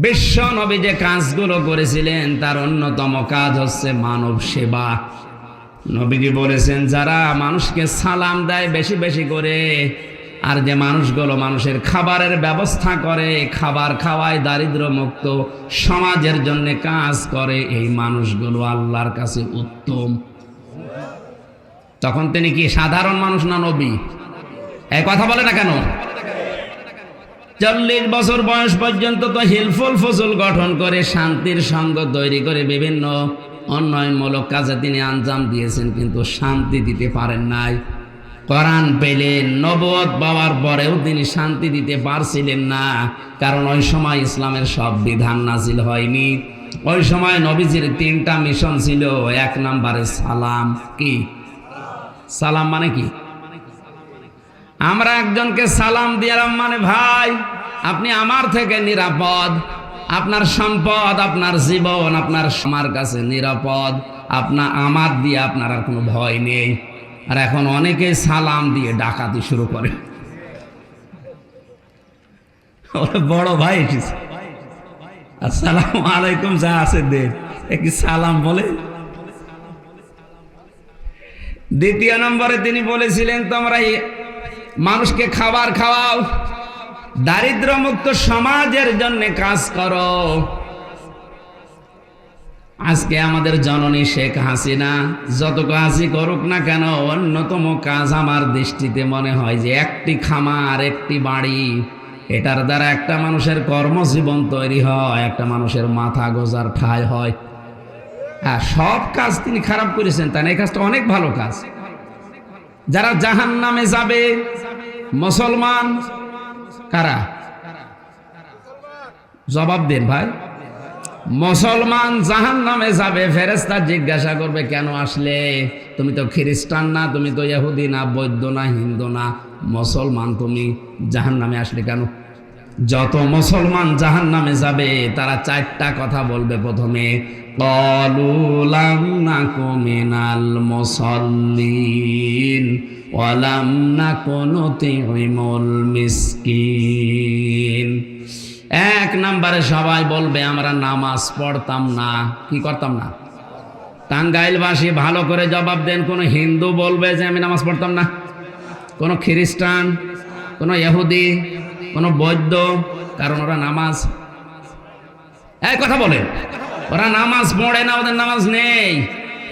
বিশ্ব নবী যে কাজগুলো করেছিলেন তার অন্যতম কাজ হচ্ছে মানব সেবা। নবীজি বলেছেন, যারা মানুষকে সালাম দেয় বেশি বেশি করে, আর যে মানুষগুলো মানুষের খাবারের ব্যবস্থা করে, খাবার খাওয়ায়, দারিদ্র মুক্ত সমাজের জন্য কাজ করে, এই মানুষগুলো আল্লাহর কাছে উত্তম। তখন তিনি কি সাধারণ মানুষ না নবী? এই কথা বলে না কেন? 40 বছর বয়স পর্যন্ত তো হিলফুল ফজল গঠন করে, শান্তির সঙ্গ তৈরি করে বিভিন্ন উন্নয়নমূলক কাজে তিনি আঞ্জাম দিয়েছেন, কিন্তু শান্তি দিতে পারেন নাই। কোরআন পেলেন, নবুয়ত পাওয়ার পরেও তিনি শান্তি দিতে পারছিলেন না, কারণ ওই সময় ইসলামের সব বিধান নাজিল হয়নি। ওই সময় নবীজির 3টা মিশন ছিল। 1 নম্বরে সালাম। কি সালাম মানে? কি আমরা একজনকে সালাম দিলাম মানে, ভাই আপনি আমার থেকে নিরাপদ, আপনার সম্পদ, আপনার জীবন, আপনার আমার কাছে নিরাপদ, আমার দিয়ে আপনার আর কোনো ভয় নেই। আর এখন অনেকে সালাম দিয়ে ডাকাতি শুরু করে। বড় ভাই এসেছে, আসসালামু আলাইকুম, যা আছে দে, কি সালাম বলে। দ্বিতীয় নম্বরে তিনি বলেছিলেন, তোমরা মানুষকে খাবার খাওয়াও, দারিদ্র মুক্ত সমাজের জন্য কাজ করো। আজকে আমাদের জননী শেখ হাসিনা যত কাজই করুক না কেন, অন্যতম কাজ আমার দৃষ্টিতে মনে হয় যে একটি খামার, একটি বাড়ি, এটার দ্বারা একটা মানুষের কর্মজীবন তৈরি হয়, একটা মানুষের মাথা গোজার ঠাঁই হয়। হ্যাঁ, সব কাজ তিনি খারাপ করেছেন, তাই না? এই কাজটা অনেক ভালো কাজ। যারা জাহান্নামে যাবে মুসলমান কারা? জবাব দেন ভাই। মুসলমান জাহান্নামে যাবে, ফেরেশতা জিজ্ঞাসা করবে, কেন আসলে? তুমি তো খ্রিস্টান না, তুমি তো ইহুদি না, বৌদ্ধ না, হিন্দু না, মুসলমান, তুমি জাহান্নামে আসলে কেন? যত মুসলমান জাহান্নামে যাবে তারা 4টা কথা বলবে। প্রথমে, ক্বালু লাম নাকু মিনাল মুসাল্লিন ওয়া লাম নাকু নুতিমুল মিসকিন। 1 নম্বরে সবাই বলবে, আমরা নামাজ পড়তাম না। কি করতাম না? টাঙ্গাইলবাসী ভালো করে জবাব দেন। কোন হিন্দু বলবে যে আমি নামাজ পড়তাম না? কোন খ্রিস্টান, কোন ইহুদি, কোন বৌদ্ধ? কারণ ওরা নামাজ, এই কথা বলে, ওরা নামাজ পড়ে না, ওদের নামাজ নেই।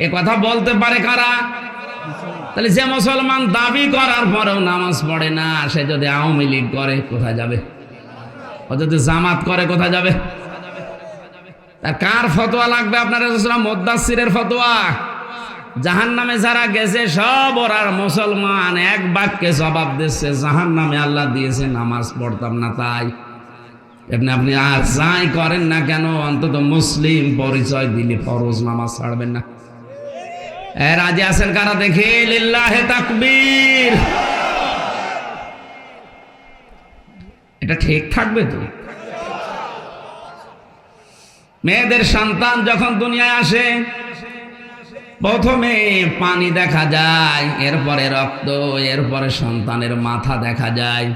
এ কথা বলতে পারে কারা? তাহলে যে মুসলমান দাবি করার পরেও নামাজ পড়ে না, সে যদি আওয়ামী লীগ করে কোথায় যাবে? ও যদি জামাত করে কোথায় যাবে? তার কার ফতোয়া লাগবে? আপনার মুদ্দাসসিরের ফতোয়া? জাহান্নামে যারা গেছে সব ওরা মুসলমান। 1 বাক্যে জবাব দিচ্ছে, জাহান্নামে আল্লাহ দিয়েছে নামাজ পড়তাম না তাই। আপনি আর যাই করেন না কেন, অন্তত মুসলিম পরিচয় দিলে ফরজ নামাজ ছাড়বেন না। রাজি আছেন কারা? দেখে লিল্লাহে তাকবীর। এটা ঠিক থাকবে তো? মেয়েদের সন্তান যখন দুনিয়ায় আসে প্রথমে পানি দেখা যায়, এরপরে রক্ত, এরপরে সন্তানের মাথা দেখা যায়।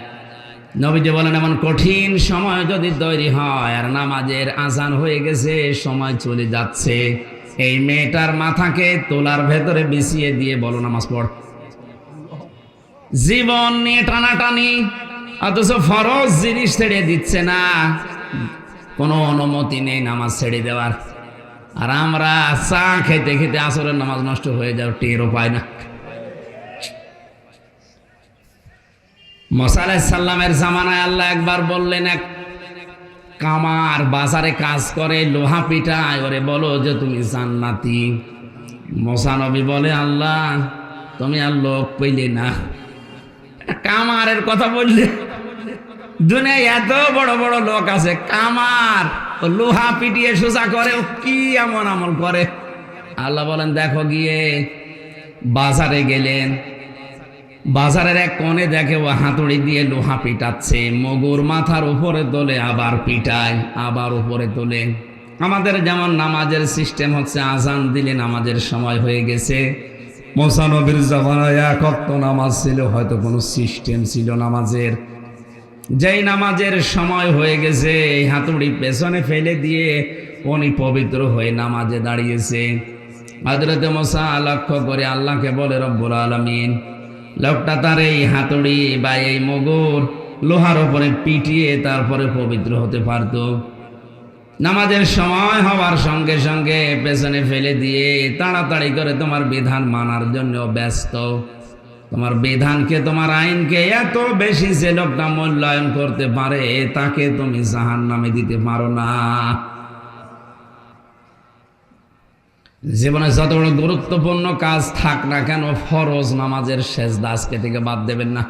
নবীজি বলেন এমন কঠিন সময় যদি তৈরি হয় আর নামাজের আজান হয়ে গেছে, সময় চলে যাচ্ছে, এই মেয়েটার মাথাকে তোলার ভেতরে বিছিয়ে দিয়ে বলো নামাজ পড়। জীবন নিয়ে টানাটানি, অথচ ফরজ জিনিস ছেড়ে দিচ্ছে না, কোনো অনুমতি নেই নামাজ ছেড়ে দেওয়ার। আর আমরা চা খেতে খেতে আসরের নামাজ নষ্ট হয়ে যাও, টেরও পায় না। মুসা আলাইহিস সালামের জামানায় আল্লাহ একবার বললেন, এক কামার বাজারে কাজ করে, লোহা পিটায়, ওরে বলো যে তুমি জান্নাতি। মুসা নবী বলে, আল্লাহ তুমি আর লোক পেলে না, কামারের কথা বললে? দুনিয়ায় এত বড় বড় লোক আছে, কামার লোহা পিটিয়ে সোজা করে, ও কি এমন আমল করে? আল্লাহ বলেন দেখো গিয়ে। বাজারে গেলেন, বাজারের এক কোণে দেখে ও হাতুড়ি দিয়ে লোহা পিটাচ্ছে, মগুর মাথার উপরে তোলে, আবার পিটায়, আবার উপরে তোলে। আমাদের যেমন নামাজের সিস্টেম হচ্ছে, আজান দিলে নামাজের সময় হয়ে গেছে। মুসা নবীর জামানায় এক ওয়াক্ত নামাজ ছিল, হয়তো কোনো সিস্টেম ছিল নামাজের। যেই নামাজের সময় হয়ে গেছে, এই হাতুড়ি পেছনে ফেলে দিয়ে উনি পবিত্র হয়ে নামাজে দাঁড়িয়েছে। হযরত মুসা লক্ষ্য করে আল্লাহকে বলে, রব্বুল আলামিন, লোকটা তার এই হাতুড়ি বা এই মগুর লোহার উপরে পিটিয়ে তারপরে পবিত্র হতে পারত। নামাজের সময় হওয়ার সঙ্গে সঙ্গে পেছনে ফেলে দিয়ে তাড়াতাড়ি করে তোমার বিধান মানার জন্য ব্যস্ত। তোমার বিধানকে, তোমার আইনকে এত বেশি যে লোকটা মূল্যায়ন করতে পারে, তাকে তুমি জাহান্নামে দিতে পারো না। জীবনে যত বড় গুরুত্বপূর্ণ কাজ থাক না কেন, ফরজ নামাজের সেজদা আজকে থেকে বাদ দেবেন না।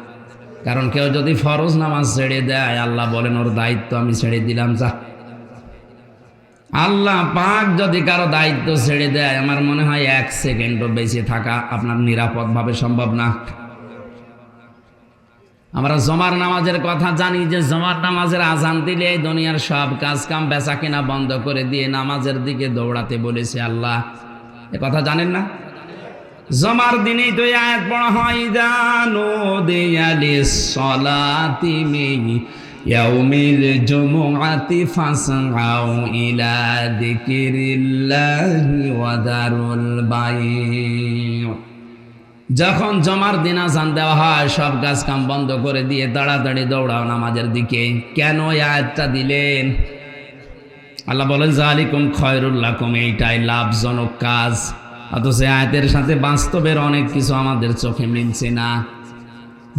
কারণ কেউ যদি ফরজ নামাজ ছেড়ে দেয়, আল্লাহ বলেন ওর দায়িত্ব আমি ছেড়ে দিলাম, যা। আল্লাহ পাক যদি কারো দায়িত্ব ছেড়ে দেয়, আমার মনে হয় 1 সেকেন্ডও বেঁচে থাকা আপনার নিরাপদভাবে সম্ভব না। আমরা জমার নামাজের কথা জানি যে জমার নামাজের আজান দিলে এই দুনিয়ার সব কাজ কাম বেচা কিনা বন্ধ করে দিয়ে নামাজের দিকে দৌড়াতে বলেছে আল্লাহ। এ কথা জানেন না? জমার দিনেই তো আয়াত পড়া হয়, জানো দিয়ালিস সলাতি মিন ইয়াউমিল জুমআতি ফাসআউ ইলা যিকিরিল্লাহি ওয়া দারুল বাই'। যখন জমার দিন আজান দেওয়া হয়, সব কাজ কাম বন্ধ করে দিয়ে তাড়াতাড়ি দৌড়াও নামাজের দিকে। কেন এই আয়াতটা দিলেন? আল্লাহ বলেন যালিকুম খায়রুল লাকুম, এইটাই লাভজনক কাজ। অথচ আয়াতের সাথে বাস্তবের অনেক কিছু আমাদের চোখে মিলছে না।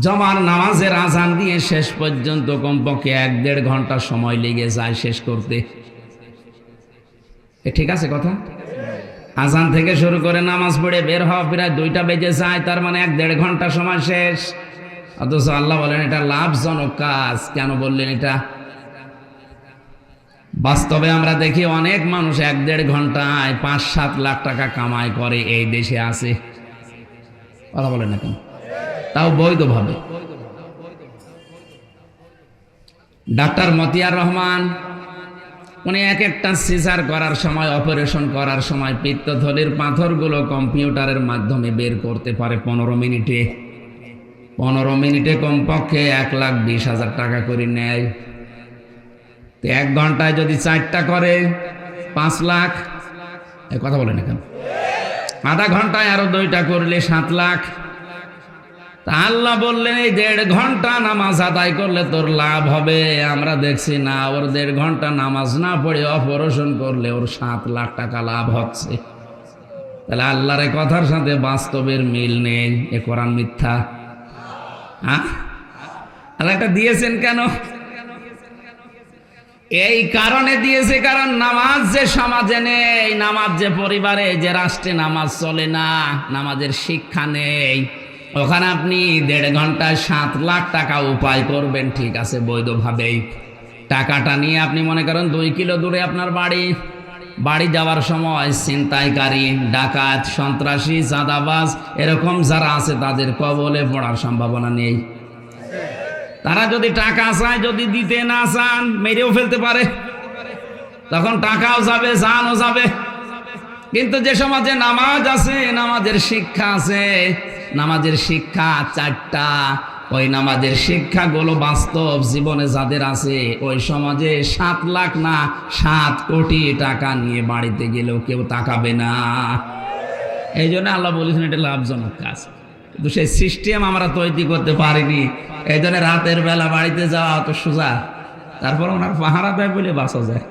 জমার নামাজের আজান দিয়ে শেষ পর্যন্ত কমপক্ষে 1-1.5 ঘন্টা সময় লেগে যায় শেষ করতে। ঠিক আছে কথা? আজান থেকে শুরু করে নামাজ পড়ে বের হওয়া প্রায় 2টা বেজে যায়, তার মানে 1-1.5 ঘন্টা সময় শেষ। অথচ আল্লাহ বলেন এটা লাভজনক কাজ। কেন বললেন এটা? বাস্তবে আমরা দেখি অনেক মানুষ 1-1.5 ঘন্টায় 5-7 লাখ টাকা কামাই করে এই দেশে আছে। কথা বলেন না কেন? তাও বৈধভাবে। ডাক্তার মতিয়ার রহমান, উনি এক একটা সিজার করার সময়, অপারেশন করার সময় পিত্তথলির পাথরগুলো কম্পিউটারের মাধ্যমে বের করতে পারে 15 মিনিটে। 15 মিনিটে কমপক্ষে 1,20,000 টাকা করে নেয়। তো 1 ঘন্টায় যদি 4টা করে 5 লাখ। এ কথা বলেন না কেন? আধা ঘন্টায় আরো 2টা করলে 7 লাখ। তা আল্লাহ বললেন এই 1.5 ঘন্টা নামাজ আদায় করলে তোর লাভ হবে। আমরা দেখছি না, ওর 1.5 ঘন্টা নামাজ না পড়ে অপারেশন করলে ওর 7 লাখ টাকা লাভ হচ্ছে। তাহলে আল্লাহর এই কথার সাথে বাস্তবের মিল নেই। এ কোরআন মিথ্যা। আল্লাহ এটা দিয়েছেন কেন? এই কারণে দিয়েছে, কারণ নামাজ যে সমাজে নেই, নামাজ যে পরিবারে, যে রাষ্ট্রে নামাজ চলে না, নামাজের শিক্ষা নেই, ওখানে আপনি 1.5 ঘন্টায় 7 লাখ টাকা উপায় করবেন, ঠিক আছে, বৈধভাবেই। টাকাটা নিয়ে আপনি মনে করেন 2 কিলো দূরে আপনার বাড়ি যাওয়ার সময় ছিনতাইকারী, ডাকাত, সন্ত্রাসী, চাঁদাবাজ এরকম যারা আছে তাদের কবলে পড়ার সম্ভাবনা নেই। তারা যদি টাকা চায়, যদি দিতে না চান মেরেও ফেলতে পারে, তখন টাকাও যাবে, জানও যাবে। কিন্তু যে সমাজে নামাজ আছে, নামাজের শিক্ষা আছে, নামাজের শিক্ষা 4টা, ওই নামাজের শিক্ষাগুলো বাস্তব জীবনে যাদের আছে, ওই সমাজে 7 লাখ না 7 কোটি টাকা নিয়ে বাড়িতে গেলেও কেউ তাকাবে না। এই জন্য আল্লাহ বলেছেন এটা লাভজনক কাজ, কিন্তু সেই সিস্টেম আমরা তৈরি করতে পারিনি। এই জন্য রাতের বেলা বাড়িতে যাওয়া অত সোজা, তারপর ওনার পাহারা দেয় বলে বাঁচা যায়।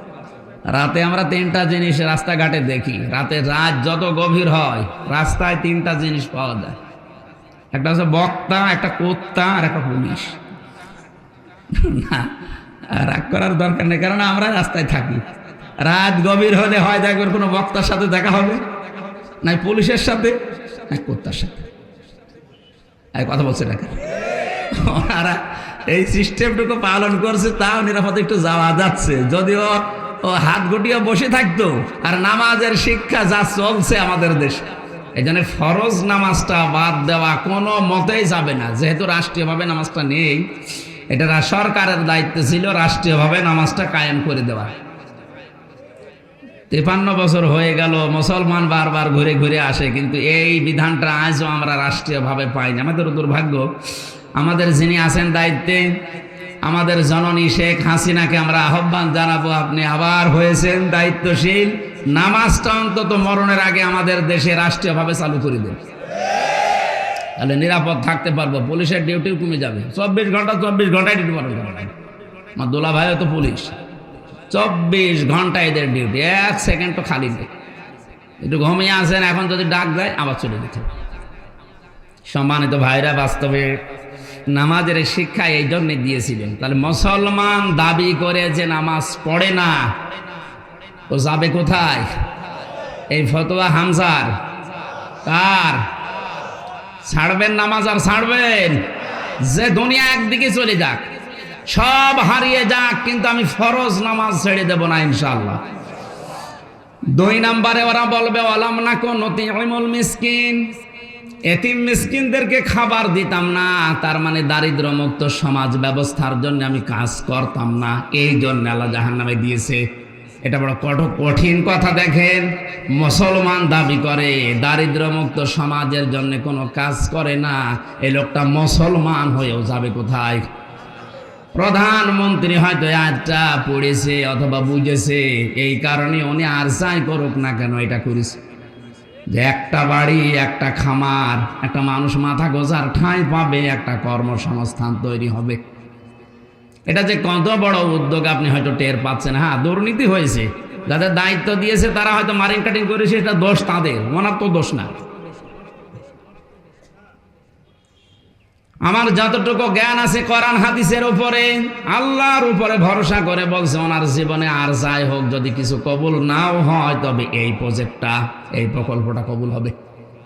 রাতে আমরা 3টা জিনিস রাস্তাঘাটে দেখি, রাত যত গভীর হয় রাস্তায় 3টা জিনিস পাওয়া যায়। একটা হচ্ছে বক্তা, একটা কোত্তা, আর একটা পুলিশ। না, রাগ করার দরকার নেই, কারণ আমরা রাস্তায় থাকি। রাত গভীর হলে হয় দেখবেন কোনো বক্তার সাথে দেখা হবে, নাই পুলিশের সাথে, নাই কোত্তার সাথে। কথা বলছে না, ওনারা এই সিস্টেমটুকু পালন করছে, তাও নিরাপদে একটু যাওয়া যাচ্ছে। যদিও ও হাত গুটিয়ে বসে থাকতো, আর নামাজের শিক্ষা যা চলছে আমাদের দেশে, এই জন্য ফরজ নামাজটা বাদ দেওয়া কোনো মতেই যাবে না। যেহেতু রাষ্ট্রীয়ভাবে নামাজটা নেই, এটা সরকারের দায়িত্ব ছিল রাষ্ট্রীয়ভাবে নামাজটা কায়েম করে দেওয়া। 53 বছর হয়ে গেল, মুসলমান বারবার ঘুরে ঘুরে আসে, কিন্তু এই বিধানটা আজও আমরা রাষ্ট্রীয়ভাবে পাইনি। আমাদের দুর্ভাগ্য। আমাদের যিনি আছেন দায়িত্বে, আমাদের জননী শেখ হাসিনাকে আমরা আহ্বান জানাবো, আপনি আবার হয়েছেন দায়িত্বশীল, নামাজটা অন্তত মরণের আগে আমাদের দেশে রাষ্ট্রীয়ভাবে চালু করে দেন, তাহলে নিরাপদ থাকতে পারবো। পুলিশের ডিউটিও কমে যাবে, 24 ঘন্টায় ডিউটি পালন করবে। আমার দোলা ভাইও তো পুলিশ, 24 ঘন্টা এদের ডিউটি, 1 সেকেন্ড তো খালি নেই। একটু ঘুমিয়ে আসেন, এখন যদি ডাক দেয় আবার চলে যেতে। সম্মানিত ভাইরা, বাস্তবে নামাজের শিক্ষা এই জন্যে দিয়েছিলেন। তাহলে মুসলমান দাবি করে যে নামাজ পড়ে না, ও যাবে কোথায়? এই ফতোয়া হামজার কার? ছাড়বেন নামাজ আর ছাড়বেন? যে দুনিয়া একদিকে চলে যাক, সব হারিয়ে যাক, কিন্তু আমি ফরজ নামাজ ছেড়ে দেব না ইনশাআল্লাহ। 2 নম্বরে ওরা বলবে ওয়ালাম নাকুন নুতিমুল মিসকিন, এতিম মিসকিনদেরকে খাবার দিতাম না, তার মানে দারিদ্র মুক্ত সমাজ ব্যবস্থার জন্য আমি কাজ করতাম না, এই জন্য আল্লাহ জাহান্নামে দিয়েছে। এটা বড় কঠিন কথা। দেখেন, মুসলমান দাবি করে দারিদ্র মুক্ত সমাজের জন্য কোনো কাজ করে না, এই লোকটা মুসলমান হয়েও যাবে কোথায়? প্রধানমন্ত্রী হয়তো আজটা পড়েছে অথবা বুঝেছে, এই কারণে উনি আর যাই করুক না কেন এটা করেছে, যে একটা বাড়ি, একটা খামার, একটা মানুষ মাথা গোজার ঠাঁই পাবে, একটা কর্মসংস্থান তৈরি হবে। এটা যে কত বড় উদ্যোগ আপনি হয়তো টের পাচ্ছেন। হ্যাঁ, দুর্নীতি হয়েছে, যাদের দায়িত্ব দিয়েছে তারা হয়তো মারিং কাটিং করেছে, এটা দোষ তাদের, ওনার তো দোষ না। আমার যতটুকু জ্ঞান আছে কোরআন হাদিসের উপরে, আল্লাহর উপরে ভরসা করে বলছে, ওনার জীবনে আর যাই হোক, যদি কিছু কবুল নাও হয়, তবে এই প্রজেক্টটা, এই প্রকল্পটা কবুল হবে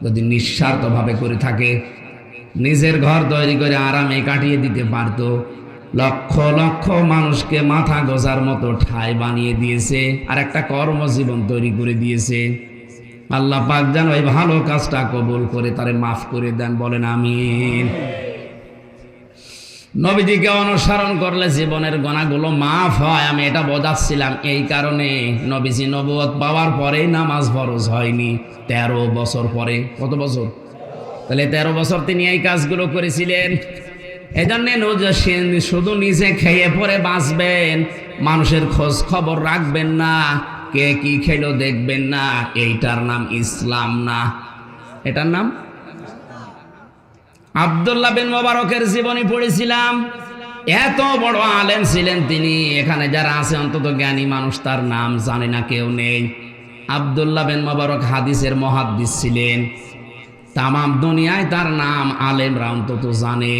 যদি নিঃস্বার্থভাবে করে থাকে। নিজের ঘর তৈরি করে আরামে কাটিয়ে দিতে পারত, লক্ষ লক্ষ মানুষকে মাথা গোজার মতো ঠাঁই বানিয়ে দিয়েছে, আর একটা কর্মজীবন তৈরি করে দিয়েছে। আল্লাহ পাক যেন ওই ভালো কাজটা কবুল করে তারে মাফ করে দেন, বলেন আমিন। নবীজিকে অনুসরণ করলে জীবনের গুনাহগুলো মাফ হয়, আমি এটা বোঝাচ্ছিলাম। এই কারণে নবীজি নবুয়ত পাওয়ার পরেই নামাজ ফরজ হয়নি, 13 বছর পরে। কত বছর? তাহলে 13 বছর তিনি এই কাজগুলো করেছিলেন। এজন্য শুধু নিজে খেয়ে পরে বাঁচবেন, মানুষের খোঁজ খবর রাখবেন না, কে কি খেলো দেখবেন না, এইটার নাম ইসলাম না। এটার নাম আব্দুল্লাহ বিন মুবারকের জীবনী পড়েছিলাম, এত বড় আলেম ছিলেন তিনি। এখানে যারা আছে অন্তত জ্ঞানী মানুষ তার নাম জানে না কেউ নেই। আব্দুল্লাহ বিন মুবারক হাদিসের মুহাদ্দিস ছিলেন, তামাম দুনিয়ায় তার নাম আলেমরা অন্তত জানে।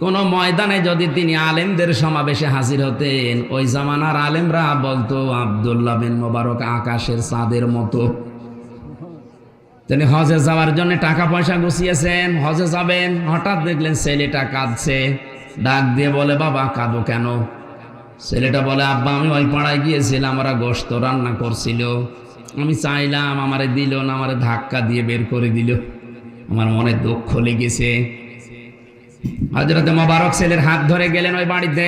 কোন ময়দানে যদি তিনি আলেমদের সমাবেশে হাজির হতেন, ওই জামানার আলেমরা বলতো আব্দুল্লাহ বিন মুবারক আকাশের চাঁদের মতো। তিনি হজে যাওয়ার জন্য টাকা পয়সা গুছিয়েছেন, হজে যাবেন, হঠাৎ দেখলেন ছেলেটা কাঁদছে, ডাক দিয়ে বলে, বাবা কাঁদো কেন? ছেলেটা বলে, আব্বা আমি ওই পাড়ায় গিয়েছিলাম, ওরা গোশত রান্না করছিল, আমি চাইলাম, আমারে দিল না, আমারে ধাক্কা দিয়ে বের করে দিল, আমার মনে দুঃখ লেগেছে। হযরতে মোবারক ছেলের হাত ধরে গেলেন ওই বাড়িতে,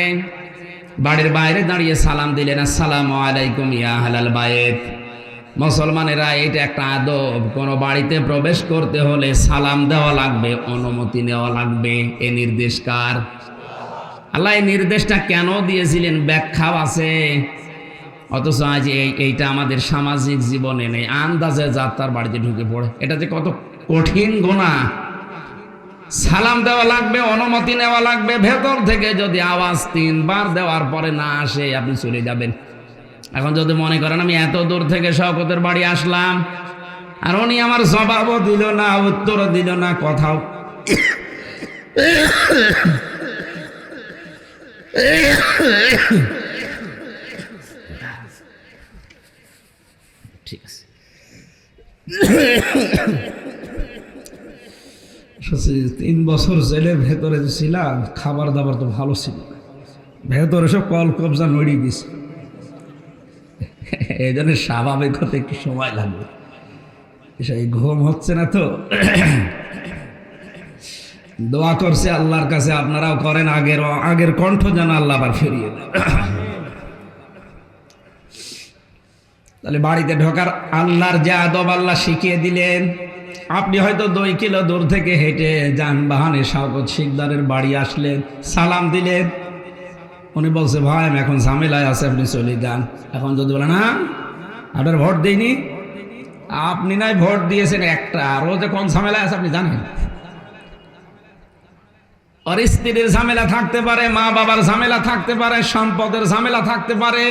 বাড়ির বাইরে দাঁড়িয়ে সালাম দিলেন, আসসালামু আলাইকুম ইয়া আহলাল বাইত। মুসলমানেরা এটা একটা আদব, কোনো বাড়িতে প্রবেশ করতে হলে সালাম দেওয়া লাগবে, অনুমতি নেওয়া লাগবে। এ নির্দেশ কার? আল্লাহ এই নির্দেশটা কেন দিয়েছিলেন ব্যাখ্যাও আছে, অথচ আজ এইটা আমাদের সামাজিক জীবনে নেই। আন্দাজে যার তার বাড়িতে ঢুকে পড়ে, এটা যে কত কঠিন গুনাহ। সালাম দেওয়া লাগবে, অনুমতি নেওয়া লাগবে। ভেতর থেকে যদি আওয়াজ 3 বার দেওয়ার পরে না আসে, আপনি চলে যাবেন। এখন যদি মনে করেন আমি এত দূর থেকে শওকতের বাড়ি আসলাম আর উনি আমার জবাবও দিল না, উত্তরও দিল না, কথাও ঠিক আছে, 3 বছর জেলের ভেতরে ছিলাম, খাবার দাবার তো ভালো ছিল, ভেতরে সব কল কবজা নড়িয়ে গেছে। এই জন্য স্বাভাবিক হতে একটু সময় লাগবে, সেই ঘুম হচ্ছে না তো। দোয়া করছে আল্লাহর কাছে, আপনারাও করেন আগের কণ্ঠ যেন আল্লাহ আবার ফিরিয়ে দেন। তাহলে বাড়িতে ঢোকার আল্লাহর যে আদব আল্লাহ শিখিয়ে দিলেন। আপনি হয়তো 2 কিলো দূর থেকে হেঁটে যানবাহনে শওকত শিকদারের বাড়ি আসলেন, সালাম দিলেন, উনি বলছে ভাই আমি এখন ঝামেলায় আছে, আপনি চলে যান। এখন যদি বলেন না আপনার ভোট দিইনি, আপনি নাই ভোট দিয়েছেন একটা, আরও যে কোন ঝামেলায় আছে আপনি জানেন। আর স্ত্রীর ঝামেলা থাকতে পারে, মা বাবার ঝামেলা থাকতে পারে, সম্পদের ঝামেলা থাকতে পারে।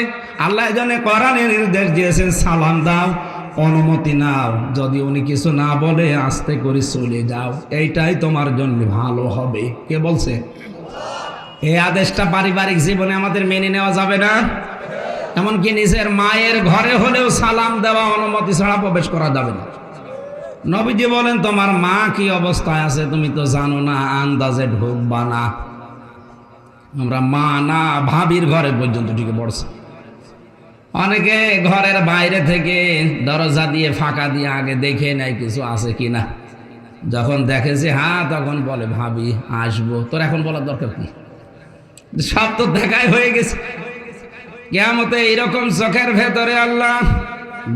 আল্লাহ এজন্য কোরআনে নির্দেশ দিয়েছেন সালাম দাও, অনুমতি নাও, যদি উনি কিছু না বলে আস্তে করে চলে যাও, এইটাই তোমার জন্য ভালো হবে। কে বলছে? এই আদেশটা পারিবারিক জীবনে আমাদের মেনে নেওয়া যাবে না। এমনকি নিজের মায়ের ঘরে হলেও সালাম দেওয়া অনুমতি ছাড়া প্রবেশ করা যাবে না। নবীজি বলেন তোমার মা কি অবস্থায় আছে তুমি তো জানো না, আন্দাজে ঢুকবা না। আমরা মা না ভাবির ঘরে পর্যন্ত ঢুকে পড়ছে। অনেকে ঘরের বাইরে থেকে দরজা দিয়ে ফাঁকা দিয়ে আগে দেখে নেয় কিছু আছে কিনা, যখন দেখে যে হ্যাঁ তখন বলে ভাবি আসবো, তোর এখন বলার দরকার কি, সব তো দেখাই হয়ে গেছে। কিয়ামতে এরকম চোখের ভেতরে আল্লাহ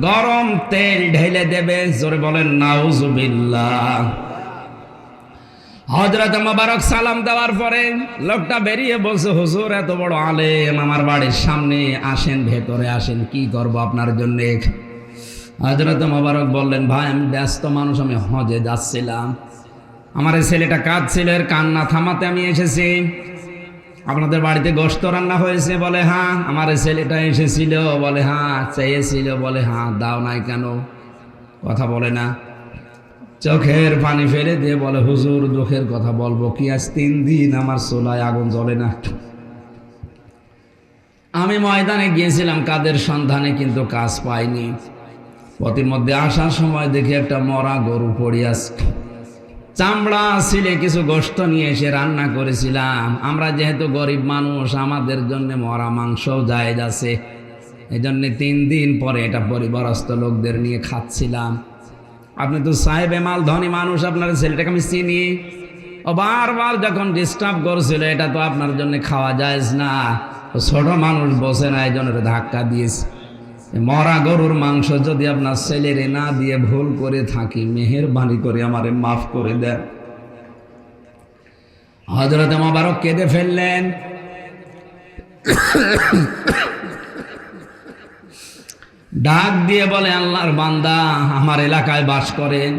গরম তেল ঢেলে দেবে, জোরে বলেন নাউজুবিল্লাহ। হযরত মোবারক সালাম দেওয়ার পরে লোকটা বেরিয়ে বলছে হুজুর এত বড় আলেম আমার বাড়ির সামনে, আসেন ভেতরে আসেন, কি করব আপনার জন্য। হযরত মোবারক বললেন ভাই আমি ব্যস্ত মানুষ, আমি হজে যাচ্ছিলাম, আমার এই ছেলেটা কাঁদছিল, এর কান্না থামাতে আমি এসেছি। আপনাদের বাড়িতে গোশত রান্না হয়েছে? বলে হ্যাঁ। আমার ছেলেটা এসেছিল? বলে হ্যাঁ। চেয়েছিল? বলে হ্যাঁ। দাও নাই কেন? কথা বলে না। চোখের পানি ফেলে দিয়ে বলে হুজুর দুঃখের কথা বলবো কি, আজ 3 দিন আমার চুলায় আগুন জ্বলে না। আমি ময়দানে গিয়েছিলাম কাদের সন্ধানে, কিন্তু কাজ পাইনি। পথের মধ্যে আসার সময় দেখি একটা মরা গরু পড়ে আছে, চামড়া ছিলে কিছু গোশত নিয়ে এসে রান্না করেছিলাম। আমরা যেহেতু গরিব মানুষ, আমাদের জন্য মরা মাংসও জায়েজ আছে, এই জন্য 3 দিন পরে এটা পরিবারস্থ লোকদের নিয়ে খাচ্ছিলাম। আপনি তো সাহেবে মাল ধনী মানুষ, আপনার ছেলেটাকে আমি চিনি, ও বারবার যখন ডিস্টার্ব করছিল এটা তো আপনার জন্য খাওয়া জায়েজ না, ছোট মানুষ বসে না, এই জন্য ধাক্কা দিয়েছে। মরা গরুর মাংস যদি আপনার ছেলেরে না দিয়ে ভুল করে থাকি, মেহেরবানি করে আমারে মাফ করে দেন। হযরত মোবারক কেঁদে ফেললেন। ডাক দিয়ে বলে আল্লাহর বান্দা আমার এলাকায় বাস করেন,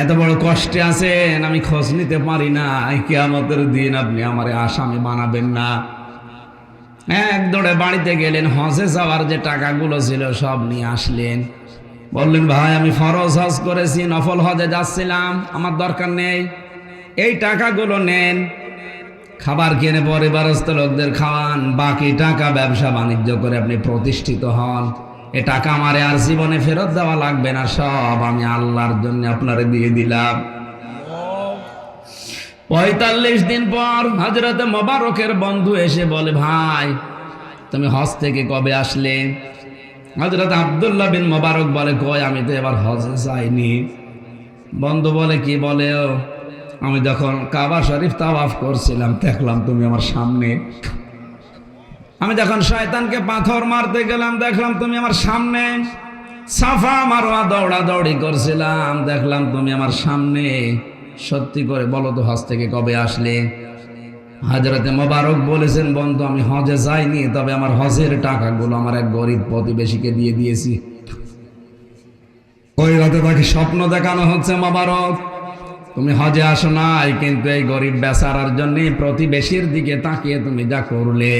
এত বড় কষ্টে আছেন, আমি খোঁজ নিতে পারি না, কিয়ামতের দিন আপনি আমারে আসামি বানাবেন না। এক দৌড়ে বাড়িতে গেলেন, হজে যাওয়ার যে টাকাগুলো ছিল সব নিয়ে আসলেন। বললেন ভাই আমি ফরজ হজ করেছি, নফল হজে যাচ্ছিলাম, আমার দরকার নেই, এই টাকাগুলো নেন, খাবার কিনে পরিবারস্থ লোকদের খাওয়ান, বাকি টাকা ব্যবসা বাণিজ্য করে আপনি প্রতিষ্ঠিত হন। এ টাকা আমারে আর জীবনে ফেরত দেওয়া লাগবে না, সব আমি আল্লাহর জন্য আপনারে দিয়ে দিলাম। 45 দিন পর হযরত মোবারকের বন্ধু এসে বলে ভাই তুমি হজ থেকে কবে আসলে? হযরত আব্দুল্লাহ বিন মোবারক বলে কই আমি তো এবার হজে যাইনি। বন্ধু বলে কি? বলে আমি যখন কাবা শরীফ তাওয়াফ করছিলাম দেখলাম তুমি আমার সামনে। আমি যখন শয়তানকে পাথর মারতে গেলাম দেখলাম তুমি আমার সামনে। সাফা মারওয়া দৌড়াদৌড়ি করছিলাম দেখলাম তুমি আমার সামনে। সত্যি করে বলো তো হজ থেকে কবে আসলে? হযরতে মোবারক বলেছেন, বন্ধু আমি হজে যাইনি, তবে আমার হজের টাকাগুলো আমার এক গরিব প্রতিবেশীকে দিয়ে দিয়েছি। ওই রাতে তাকে স্বপ্ন দেখানো হচ্ছে, মোবারক তুমি হজে আসো নাই, কিন্তু এই গরিব বেচারার জন্য প্রতিবেশীর দিকে তাকিয়ে তুমি যা করলে,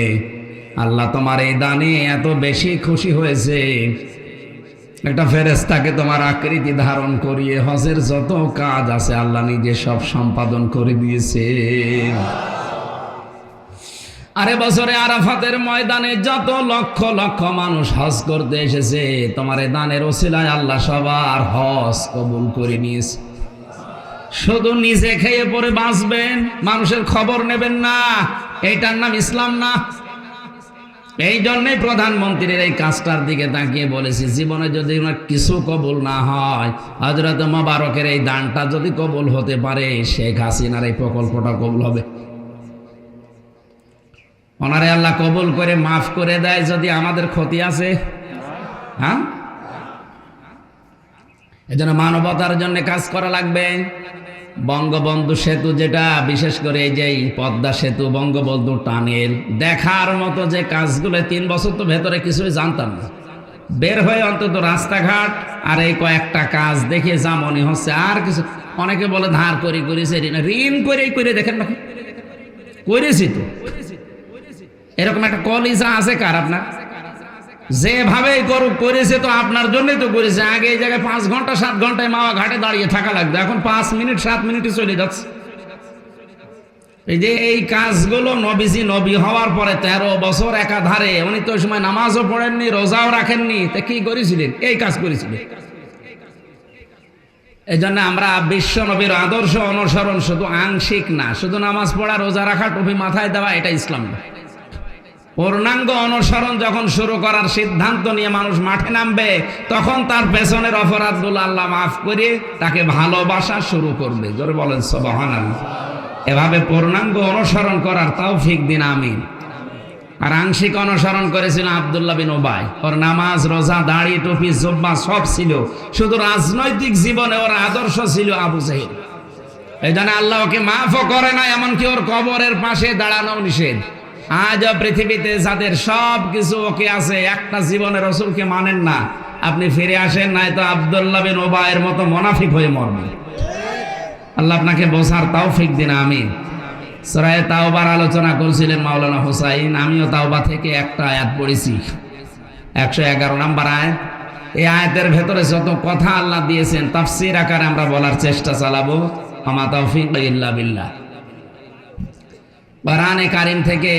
আল্লাহ তোমার এই দানে এত বেশি খুশি হয়েছে, একটা ফেরেশতাকে তোমার আকৃতি ধারণ করিয়ে হজের যত কাজ আছে আল্লাহ নিজে সব সম্পাদন করে দিয়েছে। আরে বছরে আরাফাতের ময়দানে যত লক্ষ লক্ষ মানুষ হজ করতে এসেছে, তোমার এই দানের ওসিলায় আল্লাহ সবার হজ কবুল করে নিয়েছে। শুধু নিজে খেয়ে পরে বাঁচবেন, মানুষের খবর নেবেন না, এইটার নাম ইসলাম না। এই জন্যই প্রধানমন্ত্রীর এই কাজটার দিকে তাকিয়ে বলেছি, জীবনে যদি কিছু কবুল না হয়, হযরত মোবারকের এই দানটা যদি কবুল হতে পারে, শেখ হাসিনার এই প্রকল্পটা কবুল হবে। ওনারে আল্লাহ কবুল করে মাফ করে দেয় যদি আমাদের ক্ষতি আছে। হ্যাঁ, এই জন্য মানবতার জন্য কাজ করা লাগবে। বঙ্গবন্ধু সেতু, যেটা বিশেষ করে এই যে পদ্মা সেতু, বঙ্গবন্ধু টানেল, দেখার মতো যে কাজগুলো, 3 বছর তো ভেতরে কিছুই জানতাম না, বের হয়ে অন্তত রাস্তাঘাট আর এই কয়েকটা কাজ দেখে যা মনে হচ্ছে, আর কিছু। অনেকে বলে ধার করে করেছে, ঋণ করে দেখেন না, করেছি তো। এরকম একটা কলিজা আছে কার আপনার? যেভাবে করুক করেছে তো আপনার জন্যই তো করেছে। আগে এই জায়গায় 5 ঘন্টা 7 ঘন্টায় মাওয়া ঘাটে দাঁড়িয়ে থাকা লাগবে, এখন 5 মিনিট 7 মিনিটে চলে যাচ্ছে। এই যে এই কাজগুলো নবীজি নবী হওয়ার পরে 13 বছর একাধারে, উনি তো ওই সময় নামাজও পড়েননি, রোজাও রাখেননি, তা কি করেছিলেন? এই কাজ করেছিলেন। এই জন্য আমরা বিশ্ব নবীর আদর্শ অনুসরণ শুধু আংশিক না, শুধু নামাজ পড়া, রোজা রাখা, টুপি মাথায় দেওয়া, এটা ইসলাম না। পূর্ণাঙ্গ অনুসরণ যখন শুরু করার সিদ্ধান্ত নিয়ে মানুষ মাঠে নামবে, তখন তার পেছনের অপরাধগুলো আল্লাহ মাফ করে তাকে ভালোবাসা শুরু করবে। জোরে বলেন সুবহানাল্লাহ। এভাবে পূর্ণাঙ্গ অনুসরণ করার তৌফিক দিন, আমিন। আর আংশিক অনুসরণ করেছিল আব্দুল্লাহ বিন উবাই। ওর নামাজ, রোজা, দাড়ি, টুপি, জুব্বা সব ছিল, শুধু রাজনৈতিক জীবনে ওর আদর্শ ছিল আবু জাহেল। এই জন্য আল্লাহ ওকে মাফও করে না, এমনকি ওর কবরের পাশে দাঁড়ানো নিষেধ। আজও পৃথিবীতে যাদের সব কিছু ওকে আছে, একটা জীবনে রাসূলকে মানেন না, আপনি ফিরে আসেন, নাই তো আব্দুল্লাহ বিন উবাইয়ের মতো মুনাফিক হয়ে মরবে। আল্লাহ আপনাকে বোঝার তৌফিক দিন, আমিন। সূরা তাওবার আলোচনা করছিলেন মাওলানা হুসাইন, আমিও তাওবা থেকে একটা আয়াত পড়েছি, 111 নম্বর আয়াত। এই আয়াতের ভেতরে যত কথা আল্লাহ দিয়েছেন তাফসীর আকারে আমরা বলার চেষ্টা চালাবো। আমা তাওফিক ইল্লা বিল্লাহ। কোরআনে কারীম থেকে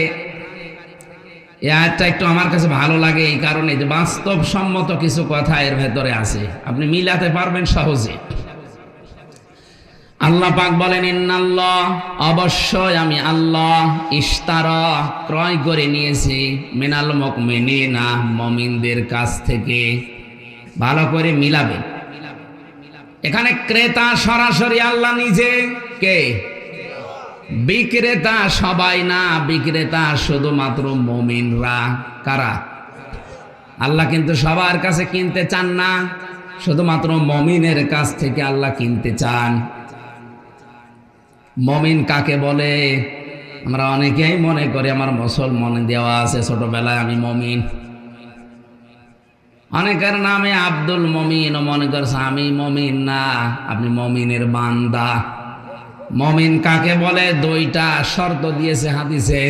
এই আয়াতটা একটু আমার কাছে ভালো লাগে এই কারণে যে বাস্তবসম্মত কিছু কথা এর ভেতরে আছে, আপনি মিলাতে পারবেন সহজে। আল্লাহ পাক বলেন, ইন্নাল্লাহ, অবশ্যই আমি আল্লাহ, ইশতারা, ক্রয় করে নিয়েছি, মিনাল মুমিনিনা, মুমিনদের কাছ থেকে। ভালো করে মিলাবেন। এখানে ক্রেতা সরাসরি আল্লাহ নিজে, কে? বিক্রেতা সবাই না, বিক্রেতা শুধুমাত্র মুমিনরা। কারা? আল্লাহ কিন্তু সবার কাছে কিনতে চান না, শুধুমাত্র মুমিনের কাছ থেকে আল্লাহ কিনতে চান। মুমিন কাকে বলে? আমরা অনেকেই মনে করি আমার মুসলমান দেওয়া আছে ছোটবেলায়, আমি মুমিন। অনেকের নামে আব্দুল মুমিন, ও মনে করছে আমি মুমিন। না, আপনি মুমিনের বান্দা। মুমিন কাকে বলে? 2টা শর্ত দিয়েছে হাদিসে,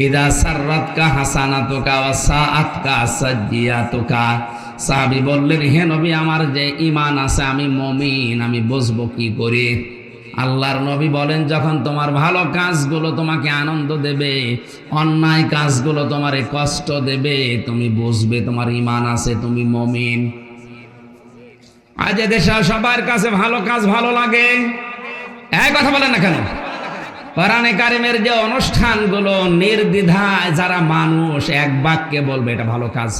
ইদা সাররাতকা হাসানাতুকা ওয়া সাআতকা সাজ্জিয়াতুকা। সাহাবী বললেন, হে নবী, আমার যে ঈমান আছে, আমি মুমিন, আমি বুঝবো কি করে? আল্লাহর নবী বলেন, যখন তোমার ভালো কাজগুলো তোমাকে আনন্দ দেবে, অন্যায় কাজগুলো তোমারে কষ্ট দেবে, তুমি বুঝবে তোমার ঈমান আছে, তুমি মুমিন। আজ দেশে সবার কাছে ভালো কাজ ভালো লাগে, এক কথা বলেন না কেন? কোরআনে কারিমের যে অনুষ্ঠানগুলো, নির্দ্বিধায় যারা মানুষ এক বাক্যে বলবে এটা ভালো কাজ,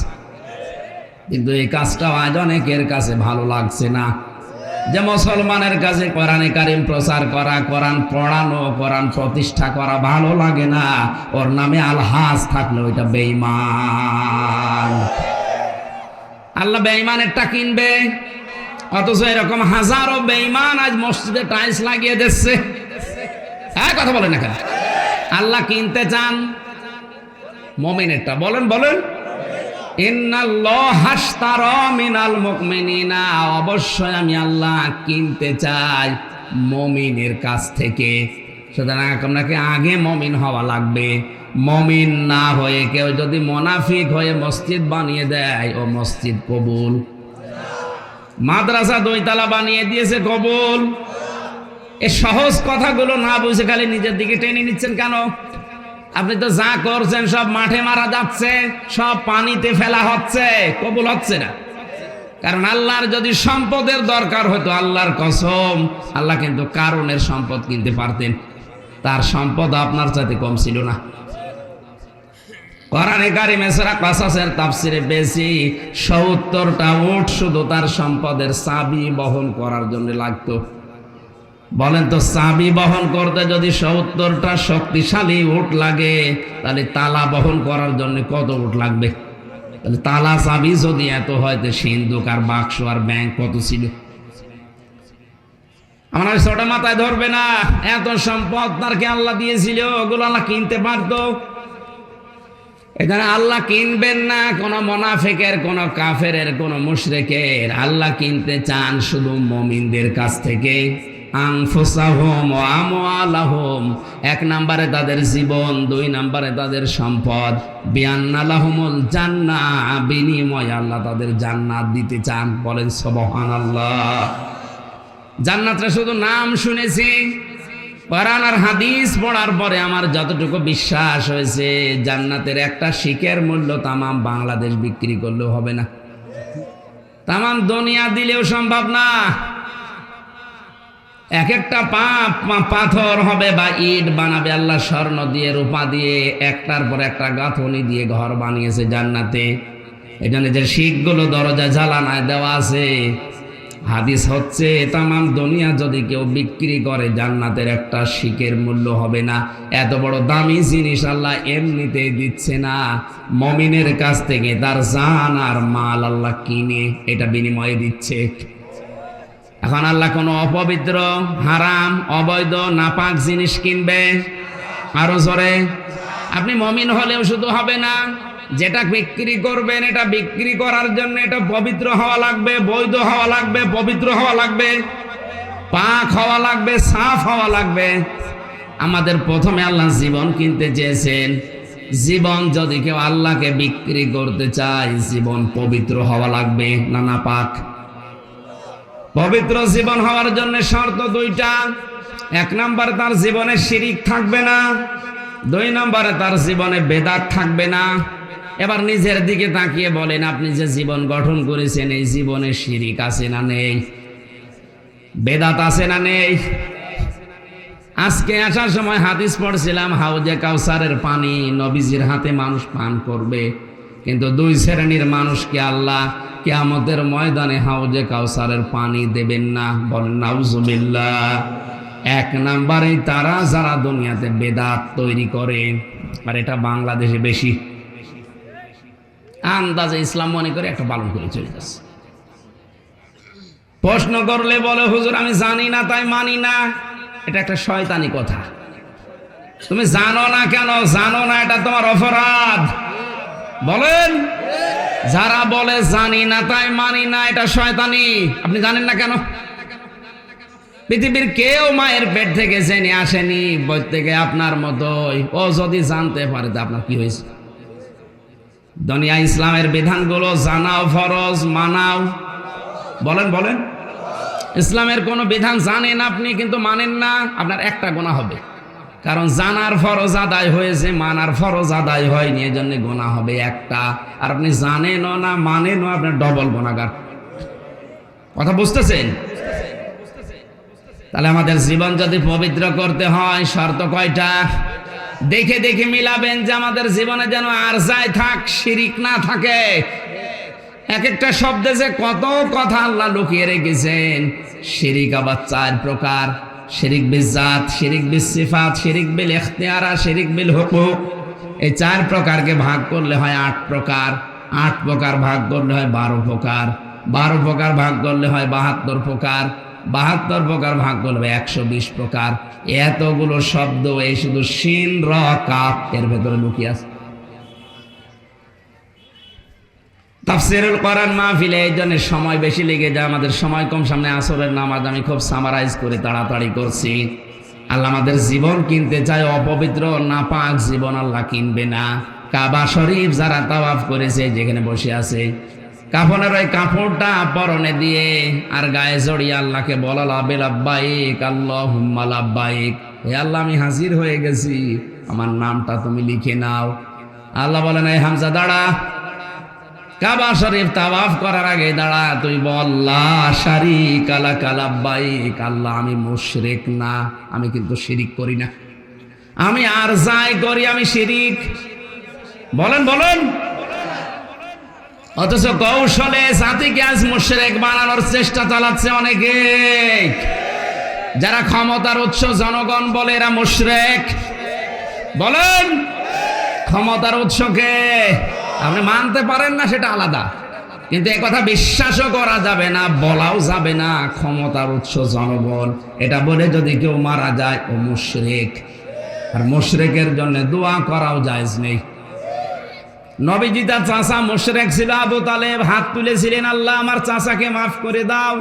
কিন্তু এই কাজটাও আজ অনেকের কাছে ভালো লাগছে না। যে মুসলমানের কাছে কোরআনে কারিম প্রচার করা, কোরআন পড়ানো, কোরআন প্রতিষ্ঠা করা ভালো লাগে না, ওর নামে আলহাজ থাকলে ওইটা বেঈমান। আল্লাহ বেঈমানেরটা কিনবে, অথচ এরকম হাজারো বেঈমান আজ মসজিদে টাইলস লাগিয়ে দিচ্ছে। হ্যাঁ, কথা বলেন না কেন? আল্লাহ কিনতে চান মুমিনেরটা। বলেন বলেন, ইন্নাল্লাহা আশতারা মিনাল মুমিনিনা, অবশ্যই আমি আল্লাহ কিনতে চাই মুমিনের কাছ থেকে। সুতরাং আপনাকে আগে মুমিন হওয়া লাগবে। মুমিন না হয়ে কেউ যদি মুনাফিক হয়ে মসজিদ বানিয়ে দেয়, ও মসজিদ কবুল। মাদ্রাসা 2 তলা বানিয়ে দিয়েছে, কবুল। এই সহজ কথাগুলো না বুঝে খালি নিজের দিকে টেনে নিচ্ছেন কেন? আপনি তো যা করছেন সব মাঠে মারা যাচ্ছে, সব পানিতে ফেলা হচ্ছে, কবুল হচ্ছে না। কারণ আল্লাহর যদি সম্পদের দরকার হতো, আল্লাহর কসম, আল্লাহ কিন্তু কারণের সম্পদ কিনতে পারতেন। তার সম্পদ আপনার চাইতে কম ছিল না। কোরআনে কারিমে সূরা কাসাসের তাফসিরে বেশি 70টা উট শুধু তার সম্পদের চাবি বহন করার জন্য লাগতো। বলেন তো, চাবি বহন করতে যদি 70টা শক্তিশালী উট লাগে, তাহলে তালা বহন করার জন্য কত উট লাগবে? তাহলে তালা চাবি যদি এত হয়, তো সিন্ধুক আর বাক্স আর ব্যাংক কত ছিল? আমার ছোট মাথায় ধরবে না। এত সম্পদ তারকে আল্লাহ দিয়েছিল, ওগুলো আল্লাহ কিনতে পারতো। এখানে আল্লাহ কিনবেন না কোন মুনাফিকের, কোন কাফেরের, কোন মুশরিকের। আল্লাহ কিনতে চান শুধু মুমিনদের কাছ থেকে। আনফুসাহুম ওয়া আমওয়ালাহুম, 1 নম্বরে তাদের জীবন, 2 নম্বরে তাদের সম্পদ। বিআন্না লাহুমুল জান্নাহ, বিনিময়ে আল্লাহ তাদের জান্নাত দিতে চান। বলেন সুবহানাল্লাহ। জান্নাতটা শুধু নাম শুনেছি, কোরআন আর হাদিস পড়ার পরে আমার যতটুকু বিশ্বাস হয়েছে, জান্নাতের একটা শিকের মূল্য তামাম বাংলাদেশ বিক্রি করলেও হবে না, তামাম দুনিয়া দিলেও সম্ভব না। এক একটা পাথর হবে বা ইট বানাবে আল্লাহ স্বর্ণ দিয়ে, রূপা দিয়ে, একটার পর একটা গাঁথনি দিয়ে ঘর বানিয়েছে জান্নাতে। এখানে যে শিকগুলো দরজা জ্বালানায় দেওয়া আছে, হাদিস হচ্ছে তামাম দুনিয়া যদি কেউ বিক্রি করে, জান্নাতের একটা শিকের মূল্য হবে না। এত বড় দামি জিনিস আল্লাহ এমনিতেই দিচ্ছে না, মুমিনের কাছ থেকে তার জান আর মাল আল্লাহ কিনে এটা বিনিময়ে দিচ্ছে। এখন আল্লাহ কোনো অপবিত্র, হারাম, অবৈধ, নাপাক জিনিস কিনবে? আরো জোরে। আপনি মুমিন হলেও শুধু হবে না, যেটা বিক্রি করবেন এটা বিক্রি করার জন্য এটা পবিত্র হওয়া লাগবে, বৈধ হওয়া লাগবে, পবিত্র হওয়া লাগবে, পাক হওয়া লাগবে, সাফ হওয়া লাগবে। আমাদের প্রথমে আল্লাহ জীবন কিনতে চেয়েছেন। জীবন যদি কেউ আল্লাহকে বিক্রি করতে চায়, জীবন পবিত্র হওয়া লাগবে, না পাক। পবিত্র জীবন হওয়ার জন্য শর্ত 2টা। 1 নম্বরে তার জীবনে শিরিক থাকবে না, 2 নম্বরে তার জীবনে বেদাত থাকবে না। এবার নিজের দিকে তাকিয়ে বলেন, আপনি যে জীবন গঠন করেছেন, এই জীবনে শিরিক আছে না নেই? বেদাত আছে না নেই? আজকে আসার সময় হাদিস পড়ছিলাম, হাউজে কাউসারের পানি নবীজির হাতে মানুষ পান করবে, কিন্তু 2 শ্রেণীর মানুষকে আল্লাহ কিয়ামতের ময়দানে হাউজে কাউসারের পানি দেবেন না। বলেন নাউজুবিল্লাহ। 1 নম্বরে তারা যারা দুনিয়াতে বেদাত তৈরি করে, আর এটা বাংলাদেশে বেশি। আন্দাজে ইসলাম মনে করে একটা পালন করে চলে যাচ্ছে। প্রশ্ন করলে বলে, হুজুর আমি জানি না তাই মানি না। এটা একটা শয়তানি কথা। তুমি জানো না কেন? জানো না এটা তোমার অপরাধ। বলেন, যারা বলে জানি না তাই মানি না, এটা শয়তানি। আপনি জানেন না কেন? পৃথিবীর কেউ মায়ের পেট থেকে জেনে আসেনি, বই থেকে আপনার মতোই। ও যদি জানতে পারে তা আপনার কি হয়েছে? দুনিয়া ইসলামের বিধানগুলো জানাও ফরজ, মানাও। বলেন বলেন, ইসলামের কোন বিধান জানেন আপনি কিন্তু মানেন না, আপনার একটা গুনাহ হবে। কারণ জানার ফরজ আদায় হয়েছে, মানার ফরজ আদায় হয়নি, এজন্য গুনাহ হবে একটা। আর আপনি জানেনও না, মানেনও, আপনার ডবল গুনাহগার। কথা বুঝতেছেন? তাহলে আমাদের জীবন যদি পবিত্র করতে হয়, শর্ত কয়টা? দেখে দেখে মিলাবেন যে আমাদের জীবনে যেন আর যাই থাক, শিরিক না থাকে। এক একটা শব্দে যে কত কথা আল্লাহ লুকিয়ে রেখেছেন। শিরিক আবার 4 প্রকার: শিরিক বিল জাত, শিরিক বিল সিফাত, শিরিক বিল ইখতিয়ারা, শিরিক বিল হুকুক। এই 4 প্রকারকে ভাগ করলে হয় 8 প্রকার, 8 প্রকার ভাগ করলে হয় 12 প্রকার, 12 প্রকার ভাগ করলে হয় 72 প্রকার, 72 প্রকার ভাগ করলে হয় 120 প্রকার। এতগুলো শব্দ এই শুধু শিন র কাফ এর ভেতরে লুকিয়ে আছে। তাফসীরুল কোরআন মাহফিলে এই জন্য সময় বেশি লেগে যায়, আমাদের সময় কম। সামনে আসরের নামাজ, আমি খুব সামারাইজ করে তাড়াতাড়ি করছি। আল্লাহ আমাদের জীবন কিনতে চায়, অপবিত্র নাপাক জীবন আল্লাহ কিনবে না। কাবা শরীফ যারা তাওয়াফ করেছে, যেখানে বসে আছে, কাফনের ওই কাপড়টা পরনে দিয়ে আর গায়ে জড়িয়ে আল্লাহকে বলা লাব্বাইক আল্লাহুম্মা লাব্বাইক, হে আল্লাহ আমি হাজির হয়ে গেছি, আমার নামটা তুমি লিখে নাও। আল্লাহ বলেন, এই হামজা দাঁড়া, কাবা শরীফ তাওয়াফ করার আগে দাঁড়া, তুই বল লা শারীকা লাকা লাব্বাইক, আল্লাহ আমি মুশরিক না, আমি কিন্তু শিরিক করি না, আমি আর যাই করি আমি শিরিক। বলেন বলেন। অথচ কৌশলে জাতিকে আজ মুশরিক বানানোর চেষ্টা চালাচ্ছে অনেকে। যারা ক্ষমতার উৎস জনগণ বলে এরা মুশরিক। বলেন, ক্ষমতার উৎসকে আপনি মানতে পারেন না সেটা আলাদা, কিন্তু একথা বিশ্বাসও করা যাবে না, বলাও যাবে না ক্ষমতার উৎস জনগণ। এটা বলে যদি কেউ মারা যায় ও মুশরিক। আর মুশরিকের জন্য দোয়া করাও জায়েজ নেই। নবীজি তার চাচা মুশরিক ছিল, আবু তালেব হাত তুলেছিলেন, আল্লাহ আমার চাচাকে মাফ করে দাও।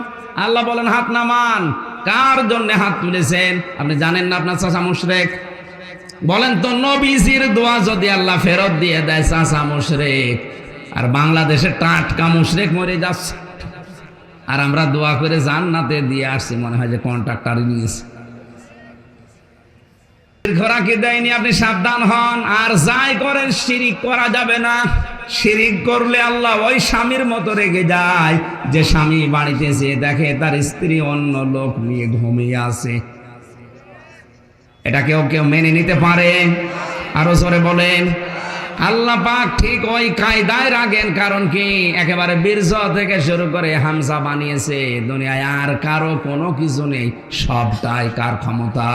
আল্লাহ বলেন হাত নামান। কার জন্য হাত তুলেছেন? আপনি জানেন না আপনার চাচা মুশরিক? বলেন তো, নবীজির দোয়া যদি আল্লাহ ফেরত দিয়ে দেয়, চাচা মুশরিক, আর বাংলাদেশে টাটকা মুশরিক মরে যাচ্ছে, আর আমরা দোয়া করে জান্নাতে দিয়ে আসছি, মনে হয় যে কন্ট্রাক্টর নিয়েছে। ঘোরাকে দেয়নি, আপনি সাবধান হন। আর যাই করেন শিরিক করা যাবে না। শিরিক করলে আল্লাহ ওই স্বামীর মতো রেগে যায় যে স্বামী বাড়িতে যেয়ে দেখে তার স্ত্রী অন্য লোক নিয়ে ঘুমিয়ে আছে। এটা কেউ কেউ মেনে নিতে পারে? আরো জোরে বলেন। আল্লাহ পাক ঠিক ওই কায়দায় রাখেন। কারণ কি, একেবারে বীর্য থেকে শুরু করে হামজা বানিয়েছে। দুনিয়ায় আর কারো কোনো কিছু নেই, সবটাই কার ক্ষমতা?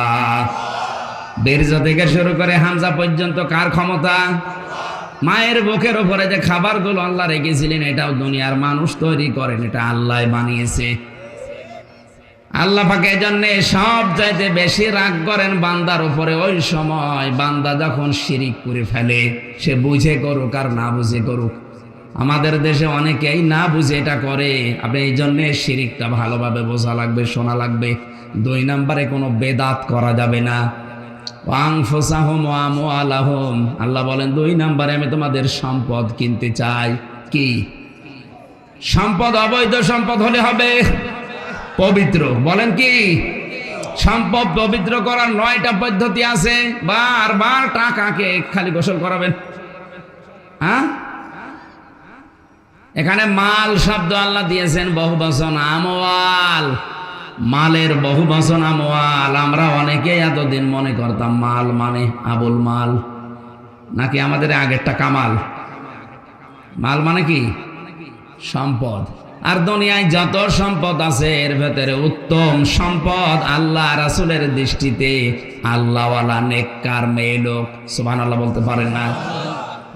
বীর্য থেকে শুরু করে হামজা পর্যন্ত কার ক্ষমতা? মায়ের বুকের উপরে যে খাবারগুলো আল্লাহ রেখেছিলেন, এটাও দুনিয়ার মানুষ তৈরি করেন, এটা আল্লাহ বানিয়েছে। আল্লাহ পাক এজন্য সব চাইতে বেশি রাগ করেন বান্দার উপরে ওই সময় বান্দা যখন শিরিক করে ফেলে। সে বুঝে করুক আর না বুঝে করুক। আমাদের দেশে অনেকেই না বুঝে এটা করে। আপনি এই জন্যে শিরিকটা ভালোভাবে বোঝা লাগবে, শোনা লাগবে। 2 নম্বরে কোনো বেদাত করা যাবে না। আনফুসাহুম ওয়া আমওয়ালাহুম, আল্লাহ বলেন 2 নম্বরে আমি তোমাদের সম্পদ কিনতে চাই। কি সম্পদ? অবৈধ সম্পদ হলে হবে পবিত্র। বলেন কি? সম্পদ পবিত্র করার 9টা পদ্ধতি আছে। বারবার টাকাকে খালি গোসল করাবেন। হ্যাঁ, এখানে মাল শব্দ আল্লাহ দিয়েছেন বহুবচন, আমওয়াল, মালের বহুবচন আমওয়াল। আমরা অনেকেই এতদিন মনে করতাম মাল মানে আবুল মাল, নাকি আমাদের আগেরটা কামাল। মাল মানে কি? সম্পদ। আর দুনিয়ায় যত সম্পদ আছে এর ভেতরে উত্তম সম্পদ আল্লাহ রাসূলের দৃষ্টিতে আল্লাহওয়ালা নেককার মেয়ে লোক। সুবহানাল্লাহ বলতে পারেন না?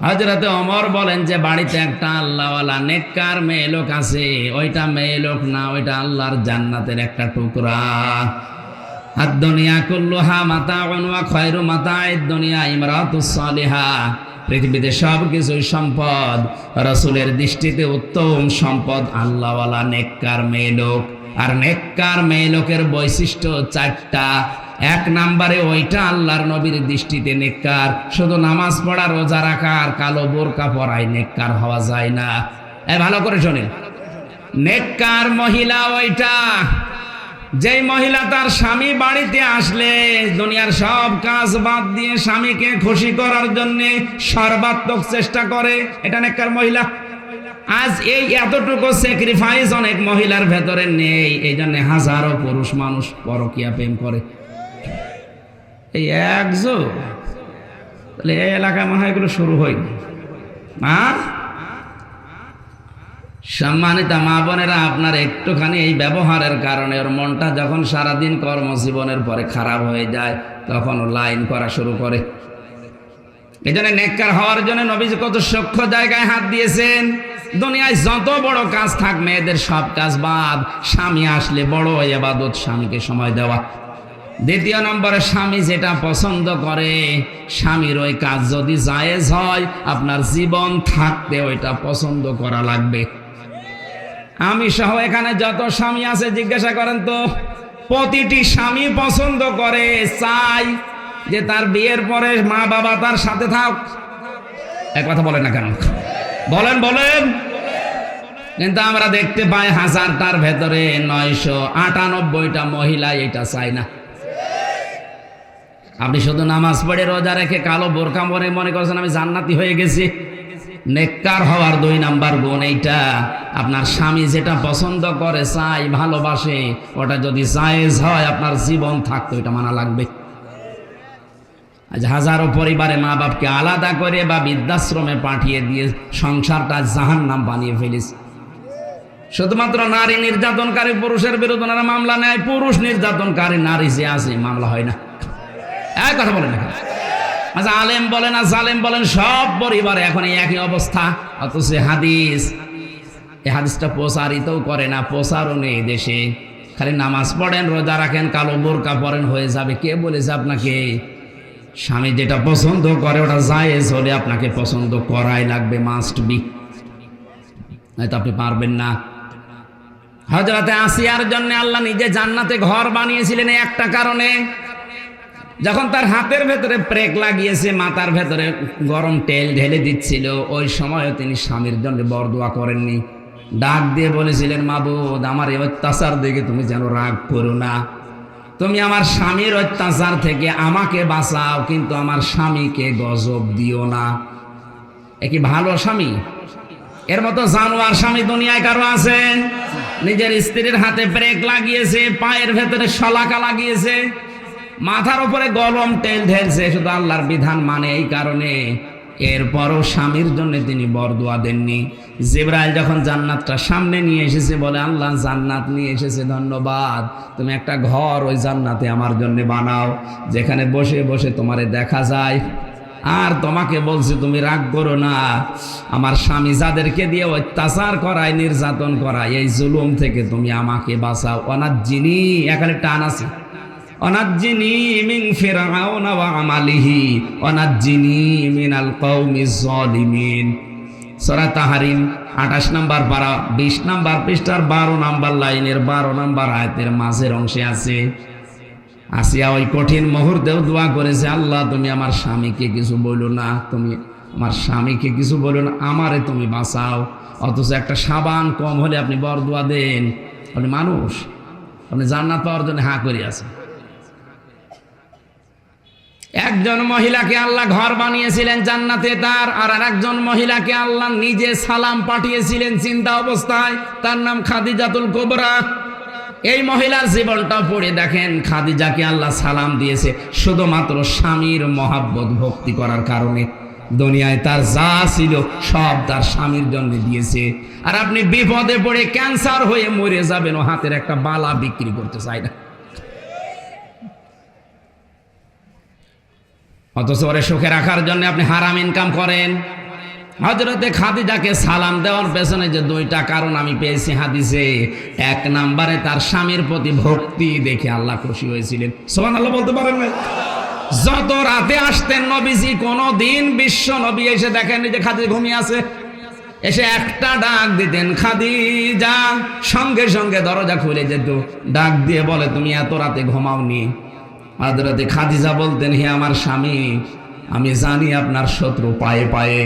হযরত ওমর বলেন যে বাড়িতে একটা আল্লাহওয়ালা নেককার মেয়ে লোক আছে, ওইটা মেয়ে লোক না, ওইটা আল্লাহর জান্নাতের একটা টুকরা। আর দুনিয়া কুল্লুহা মাতাউন ওয়া খায়রু মাতাইদ দুনিয়া ইমরাতুস সালিহা। পৃথিবীতে সব কিছুই সম্পদ, রাসূলের দৃষ্টিতে উত্তম সম্পদ আল্লাহওয়ালা নেককার মেয়ে লোক। আর নেককার মেয়ে লোকের বৈশিষ্ট্য 4টা। 1 নম্বরে ওইটা আল্লাহর নবীর দৃষ্টিতে নেককার। শুধু নামাজ পড়া, রোজা রাখা আর কালো বোরকা পরায় নেককার হওয়া যায় না। ভালো করে শোনেন, নেককার মহিলা ওইটা যেই মহিলা তার স্বামী বাড়িতে আসলে দুনিয়ার সব কাজ বাদ দিয়ে স্বামীকে খুশি করার জন্য সর্বাত্মক চেষ্টা করে, এটা নেককার মহিলা। আজ এই এতটুকু স্যাক্রিফাইস অনেক মহিলার ভেতরে নেই। এই জন্য হাজারো পুরুষ মানুষ পরকীয়া প্রেম করে। এই একজো, তাহলে এই এলাকায় মনে হয় এগুলো শুরু হয়নি। সম্মানিত মা বোনেরা, আপনার একটুখানি এই ব্যবহারের কারণে ওর মনটা যখন সারাদিন কর্মজীবনের পরে খারাপ হয়ে যায়, তখন ও লাইন করা শুরু করে। এই জন্য নেককার হওয়ার জন্য নবীজি কত সূক্ষ্ম জায়গায় হাত দিয়েছেন। দুনিয়ায় যত বড় কাজ থাক, মেয়েদের সব কাজ বাদ, স্বামী আসলে বড় ইবাদত স্বামীকে সময় দেওয়া। দ্বিতীয় নম্বরে, স্বামী যেটা পছন্দ করে, স্বামীর ওই কাজ যদি জায়েজ হয়, আপনার জীবন থাকতে ওইটা পছন্দ করা লাগবে। আমি সহ এখানে যত স্বামী আছে জিজ্ঞাসা করেন তো, প্রতিটি স্বামী পছন্দ করে, চাই যে তার বিয়ের পরে মা বাবা তার সাথে থাক। এক কথা বলেন না কেন? বলেন বলেন। কিন্তু আমরা দেখতে পাই হাজারটার ভেতরে 998টা মহিলা এটা চায় না। আপনি শুধু নামাজ পড়ে রোজা রেখে কালো বোরকা পরে মনে করছেন আমি জান্নাতি হয়ে গেছি। নেককার হওয়ার 2 নাম্বার গুণ এইটা, আপনার স্বামী যেটা পছন্দ করে, চাই, ভালোবাসে, ওটা যদি জায়েজ হয়, আপনার জীবন থাকতে ওইটা মানা লাগবে। আজ হাজারো পরিবারে মা বাপকে আলাদা করে বা বৃদ্ধাশ্রমে পাঠিয়ে দিয়ে সংসারটা জাহান্নাম বানিয়ে ফেলিস। শুধুমাত্র নারী নির্যাতনকারী পুরুষের বিরুদ্ধে ওনারা মামলা নেয়, পুরুষ নির্যাতনকারী নারী যে আছে মামলা হয় না। এক কথা বলেন না। আচ্ছা, আলেম বলেন আর জালেম বলেন, সব পরিবারে এখন একই অবস্থা। অথচ হাদিস, এই হাদিসটা প্রচারিতও করে না, প্রচারও নেই দেশে। খালি নামাজ পড়েন, রোজা রাখেন, কালো বোরকা পরেন, হয়ে যাবে। কে বলেছে আপনাকে? স্বামী যেটা পছন্দ করে ওটা জায়েজ হলে আপনাকে পছন্দ করাই লাগবে, মাস্ট বি, নয়তো আপনি পারবেন না। হযরতে আসিয়ার জন্য আল্লাহ নিজে জান্নাতে ঘর বানিয়েছিলেন একটা কারণে। যখন তার হাতের ভেতরে প্রেক লাগিয়েছে, মাথার ভেতরে গরম তেল ঢেলে দিচ্ছিল, ওই সময় তিনি স্বামীর জন্য বরদোয়া করেননি। ডাক দিয়ে বলেছিলেন, মাবুদ, আমার এই অত্যাচার দেখে তুমি যেন রাগ করো না, তুমি আমার স্বামীর অত্যাচার থেকে আমাকে বাঁচাও, কিন্তু আমার স্বামীকে গজব দিও না। এ কি ভালো স্বামী? এর মতো জানোয়ার স্বামী দুনিয়ায় কারো আছে? নিজের স্ত্রীর হাতে ব্রেক লাগিয়েছে, পায়ের ভেতরে শলাকা লাগিয়েছে, মাথার উপরে গরম তেল ঢেলছে, শুধু আল্লাহর বিধান মানে এই কারণে। এরপরও স্বামীর জন্য তিনি বরদোয়া দেননি। জিবরাইল যখন জান্নাতটা সামনে নিয়ে এসেছে, বলে, আল্লাহ জান্নাত নিয়ে এসেছে, ধন্যবাদ, তুমি একটা ঘর ওই জান্নাতে আমার জন্য বানাও, যেখানে বসে বসে তোমারে দেখা যায়। আর তোমাকে বলছি, তুমি রাগ করো না, আমার স্বামী যাদেরকে দিয়ে অত্যাচার করায়, নির্যাতন করায়, এই জুলুম থেকে তুমি আমাকে বাঁচাও। অনাজ্জিনি, এখানে টান আছে, অনাজ্জিনি মিন ফিরআউনা ওয়া আমালিহি অনাজ্জিনি মিনাল কওমিজ জালিমিন। সূরা তাহরিম 28 নম্বর পারা 20 নম্বর পৃষ্ঠার 12 নম্বর লাইনের 12 নম্বর আয়াতের মাঝের অংশে আছে। আসিয়া ওই কঠিন মুহূর্তেও দোয়া করেছে, আল্লাহ তুমি আমার স্বামীকে কিছু বলো না, তুমি আমার স্বামীকে কিছু বলো না, আমারে তুমি বাঁচাও। অথচ একটা সাবান কম হলে আপনি বরদোয়া দেন। আপনি মানুষ, আপনি জান্নাত পাওয়ার জন্য হাঁ করে আছেন। একজন মহিলাকে আল্লাহ ঘর বানিয়েছিলেন জান্নাতে তার, আর একজন মহিলাকে আল্লাহ নিজে সালাম পাঠিয়েছিলেন চিন্তা অবস্থায়, তার নাম খাদিজাতুল কুবরা। এই মহিলার জীবনটা পড়ে দেখেন, খাদিজাকে আল্লাহ সালাম দিয়েছে শুধুমাত্র স্বামীর মহাব্বত ভক্তি করার কারণে। দুনিয়ায় তার যা ছিল সব তার স্বামীর জন্য দিয়েছে। আর আপনি বিপদে পড়ে ক্যান্সার হয়ে মরে যাবেন, ও হাতের একটা বালা বিক্রি করতে চায় না, অথচ ওরে সুখে রাখার জন্য আপনি হারাম ইনকাম করেন। হযরতে খাদিজাকে সালাম দেওয়ার পেছনে যে 2টা কারণ আমি পেয়েছি হাদিসে। 1 নম্বরে তার স্বামীর প্রতি ভক্তি দেখে আল্লাহ খুশি হয়েছিলেন। সুবহানাল্লাহ বলতে পারেন না? যত রাতে আসতেন নবীজি, কোনদিন বিশ্ব নবী এসে দেখেন যে খাদিজা ঘুমিয়ে আছে, এসে একটা ডাক দিতেন, খাদিজা, সঙ্গে সঙ্গে দরজা খুলে যেত, ডাক দিয়ে বলে, তুমি এত রাতে ঘুমাওনি? হযরতে খাদিজা বলতেন, হে আমার স্বামী, আমি জানি আপনার শত্রু পায়ে পায়ে,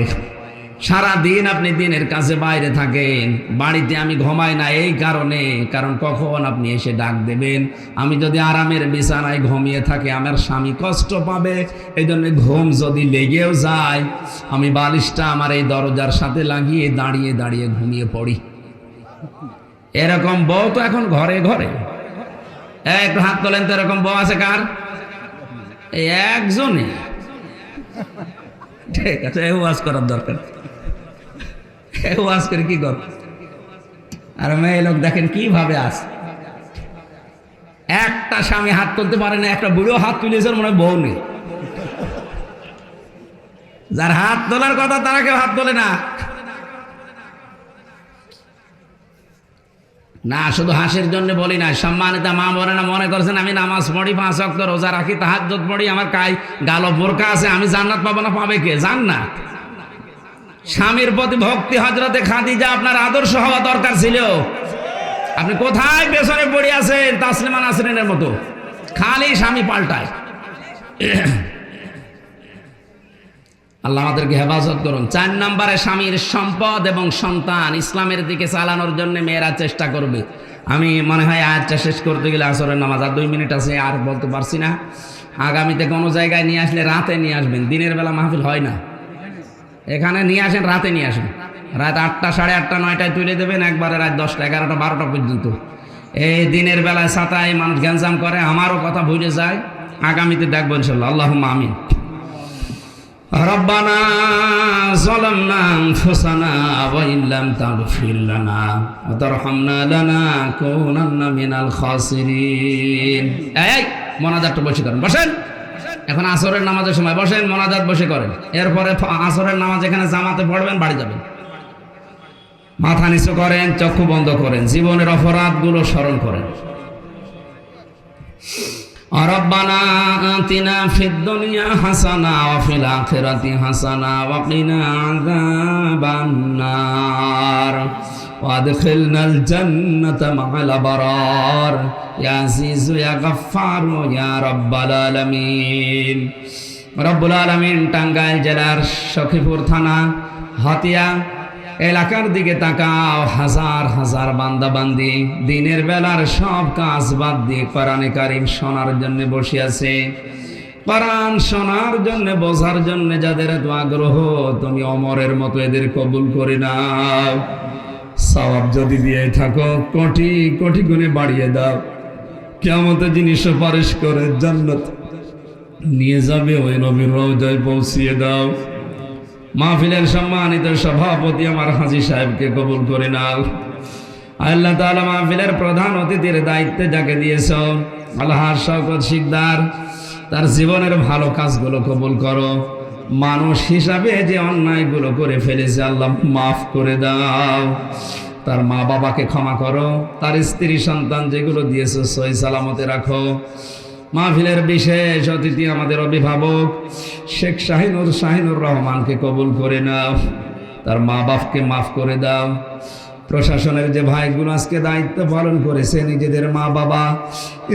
সারা দিন আপনি দিনের কাছে বাইরে থাকেন, বাড়িতে আমি ঘুমাই না এই কারণে, কারণ কখন আপনি এসে ডাক দেবেন। আমি যদি আরামের বিছানায় ঘুমিয়ে থাকি আমার স্বামী কষ্ট পাবে, এই জন্য ঘুম যদি লেগেও যায় আমি বালিশটা আমার এই দরজার সাথে লাগিয়ে দাঁড়িয়ে দাঁড়িয়ে ঘুমিয়ে পড়ি। এরকম বউ তো এখন ঘরে ঘরে। একটু হাত তোলেন তো, এরকম বউ আছে কার? এই একজনে। ঠিক আছে, ওয়াজ করার দরকার, ওয়াজ করে কি কর? আর মেয়ে লোক দেখেন কিভাবে আছে, একটা স্বামী হাত তুলতে পারে না, একটা বুড়ো হাত তুলেছে মনে হয় বউ নেই। যার হাত তোলার কথা তারা কেউ হাত তোলে না। না শুধু হাসির জন্য বলি না, সম্মানিত মা বোনেরা মনে করছেন আমি নামাজ পড়ি, 5 ওয়াক্ত রোজা রাখি, তাহাজ্জুদ পড়ি, আমার গালো বোরকা আছে, আমি জান্নাত পাবো না? পাবে কে? জান্নাত। স্বামীর প্রতি ভক্তি হযরতে খাদিজা আপনার আদর্শ হওয়া দরকার ছিল। আপনি কোথায় পেছনে পড়ে আছেন তাসলিমা নাসরিনের মতো, খালি স্বামী পাল্টায়। আল্লাহ আমাদেরকে হেফাজত করুন। 4 নম্বরে স্বামীর সম্পদ এবং সন্তান ইসলামের দিকে চালানোর জন্য মেয়েরা চেষ্টা করবে। আমি মনে হয় আয়াতটা শেষ করতে গেলে আসরের নামাজ আর 2 মিনিট আছে, আর বলতে পারছি না। আগামীতে কোনো জায়গায় নিয়ে আসলে রাতে নিয়ে আসবেন, দিনের বেলা মাহফিল হয় না। এখানে নিয়ে আসেন, রাতে নিয়ে আসেন, রাত 8টা, 8:30, 9টায় তুলে দেবেন, একবারে রাত 10টা, 11টা, 12টা পর্যন্ত। এই দিনের বেলায় ছাতায় মানুষ গ্যাঞ্জাম করে, আমারও কথা ভুলে যায়। আগামীতে দেখবো ইনশাল্লাহ। আল্লাহুম্মা আমিন। রব্বানা যালামনা আনফুসানা ওয়া ইল্লাম তাগফির লানা ওয়া তারহামনা লানাকুনান্না মিনাল খাসিরিন। এই মোনাজাতটা বসে করেন, বসেন। এখন আসরের নামাজের সময় বসেন, মোনাজাত বসে করেন। এরপরে আসরের নামাজ এখানে জামাতে পড়বেন, বাড়ি যাবেন। মাথা নিচু করেন, চক্ষু বন্ধ করেন, জীবনের অপরাধগুলো স্মরণ করেন। রব্বানা আতিনা ফিদ দুনিয়া হাসানা ওয়া ফিল আখিরাতি হাসানা ওয়া কিনা আযাবান নার ওয়া আদখিলনাল জান্নাতা মা'আল আবরার ইয়া আজিজু ইয়া গফফার ইয়া রাব্বাল আলামিন। রব্বুল আলামিন টাঙ্গাইল জেলার সখীপুর থানা হাতিয়া এলাকার দিকে তাকাও। হাজার হাজার বান্দা বান্দি দিনের বেলার সব কাজ বাদ দিয়ে কোরআনে কারীম শোনার জন্য বসে আছে। কোরআন শোনার জন্য, বোঝার জন্য যাদের এত আগ্রহ, তুমি অমরের মতো এদের কবুল করে নাও। সওয়াব যদি দিয়ে থাকো কোটি কোটি গুণে বাড়িয়ে দাও। কিয়ামতে যিনি সুপারিশ করে জান্নাত নিয়ে যাবে, ওই নবীর রওজায় পৌঁছিয়ে দাও। মাহফিলের সম্মানিত সভাপতি আমার হাজী সাহেবকে কবুল করে নাও। আল্লাহ তাআলা মাহফিলের প্রধান অতিথির দায়িত্বে যাকে দিয়েছ, আলহাজ শওকত শিকদার, তার জীবনের ভালো কাজগুলো কবুল করো। মানুষ হিসাবে যে অন্যায়গুলো করে ফেলেছে আল্লাহ মাফ করে দাও। তার মা বাবাকে ক্ষমা করো, তার স্ত্রী সন্তান যেগুলো দিয়েছ সহি সালামতে রাখো। মাহফিলের বিশেষ অতিথি আমাদের অভিভাবক শেখ শাহিনুর রহমানকে কবুল করে নাও, তার মা বাপকে মাফ করে দাও। প্রশাসনের যে ভাইগুলো আজকে দায়িত্ব পালন করেছে, নিজেদের মা বাবা,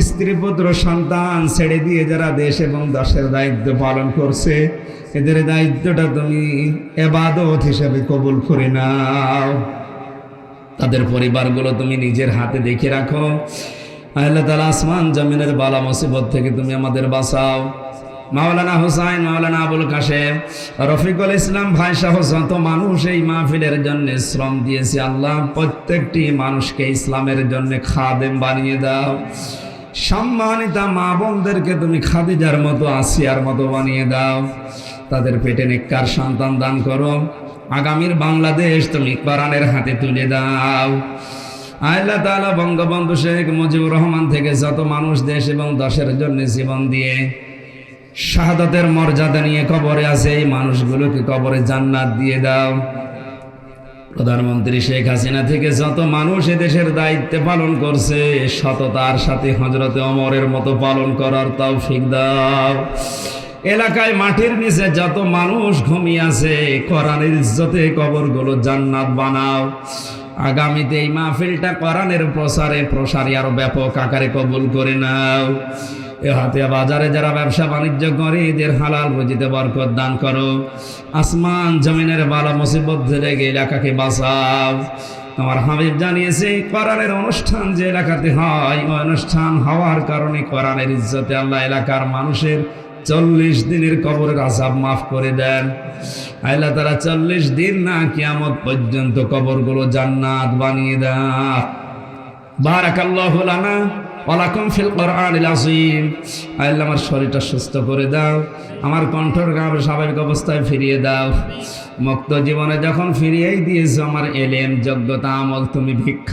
স্ত্রী পুত্র সন্তান ছেড়ে দিয়ে যারা দেশ এবং দেশের দায়িত্ব পালন করছে, এদের দায়িত্বটা তুমি ইবাদত হিসেবে কবুল করে নাও। তাদের পরিবারগুলো তুমি নিজের হাতে দেখে রাখো। আল্লাহ তাআলা আসমান জমিনের বালা মুসিবত থেকে তুমি আমাদের বাঁচাও। মাওলানা হুসাইন, মাওলানা আবুল কাশেম, রফিকুল ইসলাম ভাই সহ যত মানুষ এই মাহফিলের জন্য শ্রম দিয়েছে আল্লাহ, প্রত্যেকটি মানুষকে ইসলামের জন্য খাদেম বানিয়ে দাও। সম্মানিতা মা বোনদেরকে তুমি খাদিজার মতো, আসিয়ার মতো বানিয়ে দাও। তাদের পেটে নেককার সন্তান দান করো। আগামীর বাংলাদেশ তুমি কোরআনের হাতে তুলে দাও। আল্লাহ তাআলা বঙ্গবন্ধু শেখ মুজিবুর রহমান থেকে যত মানুষ দেশ এবং দেশের জন্য জীবন দিয়ে শাহাদাতের মর্যাদা নিয়ে কবরে আছে, এই মানুষগুলোকে কবরে জান্নাত দিয়ে দাও। প্রধানমন্ত্রী শেখ হাসিনা থেকে যত মানুষ এদেশের দায়িত্বে পালন করছে, সততার সাথে হযরতে ওমরের মতো পালন করার তৌফিক দাও। এলাকায় মাটির নিচে যত মানুষ ঘুমিয়ে আছে, কোরআনের ইজ্জতে কবরগুলো জান্নাত বানাও। আগামীতে এই মাহফিলটা কোরআনের প্রসারে আরো ব্যাপক আকারে কবুল করে নাও। এ হাতিয়া বাজারে যারা ব্যবসা বাণিজ্য করে, এদের হালাল রুজিতে বরকত দান করো। আসমান জমিনের বালা মুসিবত থেকে এলাকাকে বাঁচাও। আমার হাবিব জানিয়েছে, কোরআনের অনুষ্ঠান যে এলাকাতে হয়, ওই অনুষ্ঠান হওয়ার কারণে কোরআনের ইজ্জতে আল্লাহ এলাকার মানুষের 40 দিনের কবরের আযাব মাফ করে দেন। আল্লাহ তাআলা 40 দিন না, কিয়ামত পর্যন্ত কবরগুলো জান্নাত বানিয়ে দেন। বারাকাল্লাহু লানা ওয়া লাকুম ফিল কোরআনিল আযীম। আল্লাহ আমার শরীরটা সুস্থ করে দাও, আমার কণ্ঠের স্বাভাবিক অবস্থায় ফিরিয়ে দাও। মুক্ত জীবনে যখন ফিরিয়েই দিয়েছো, আমার এলেম যোগ্যতা আমল তুমি ভিক্ষা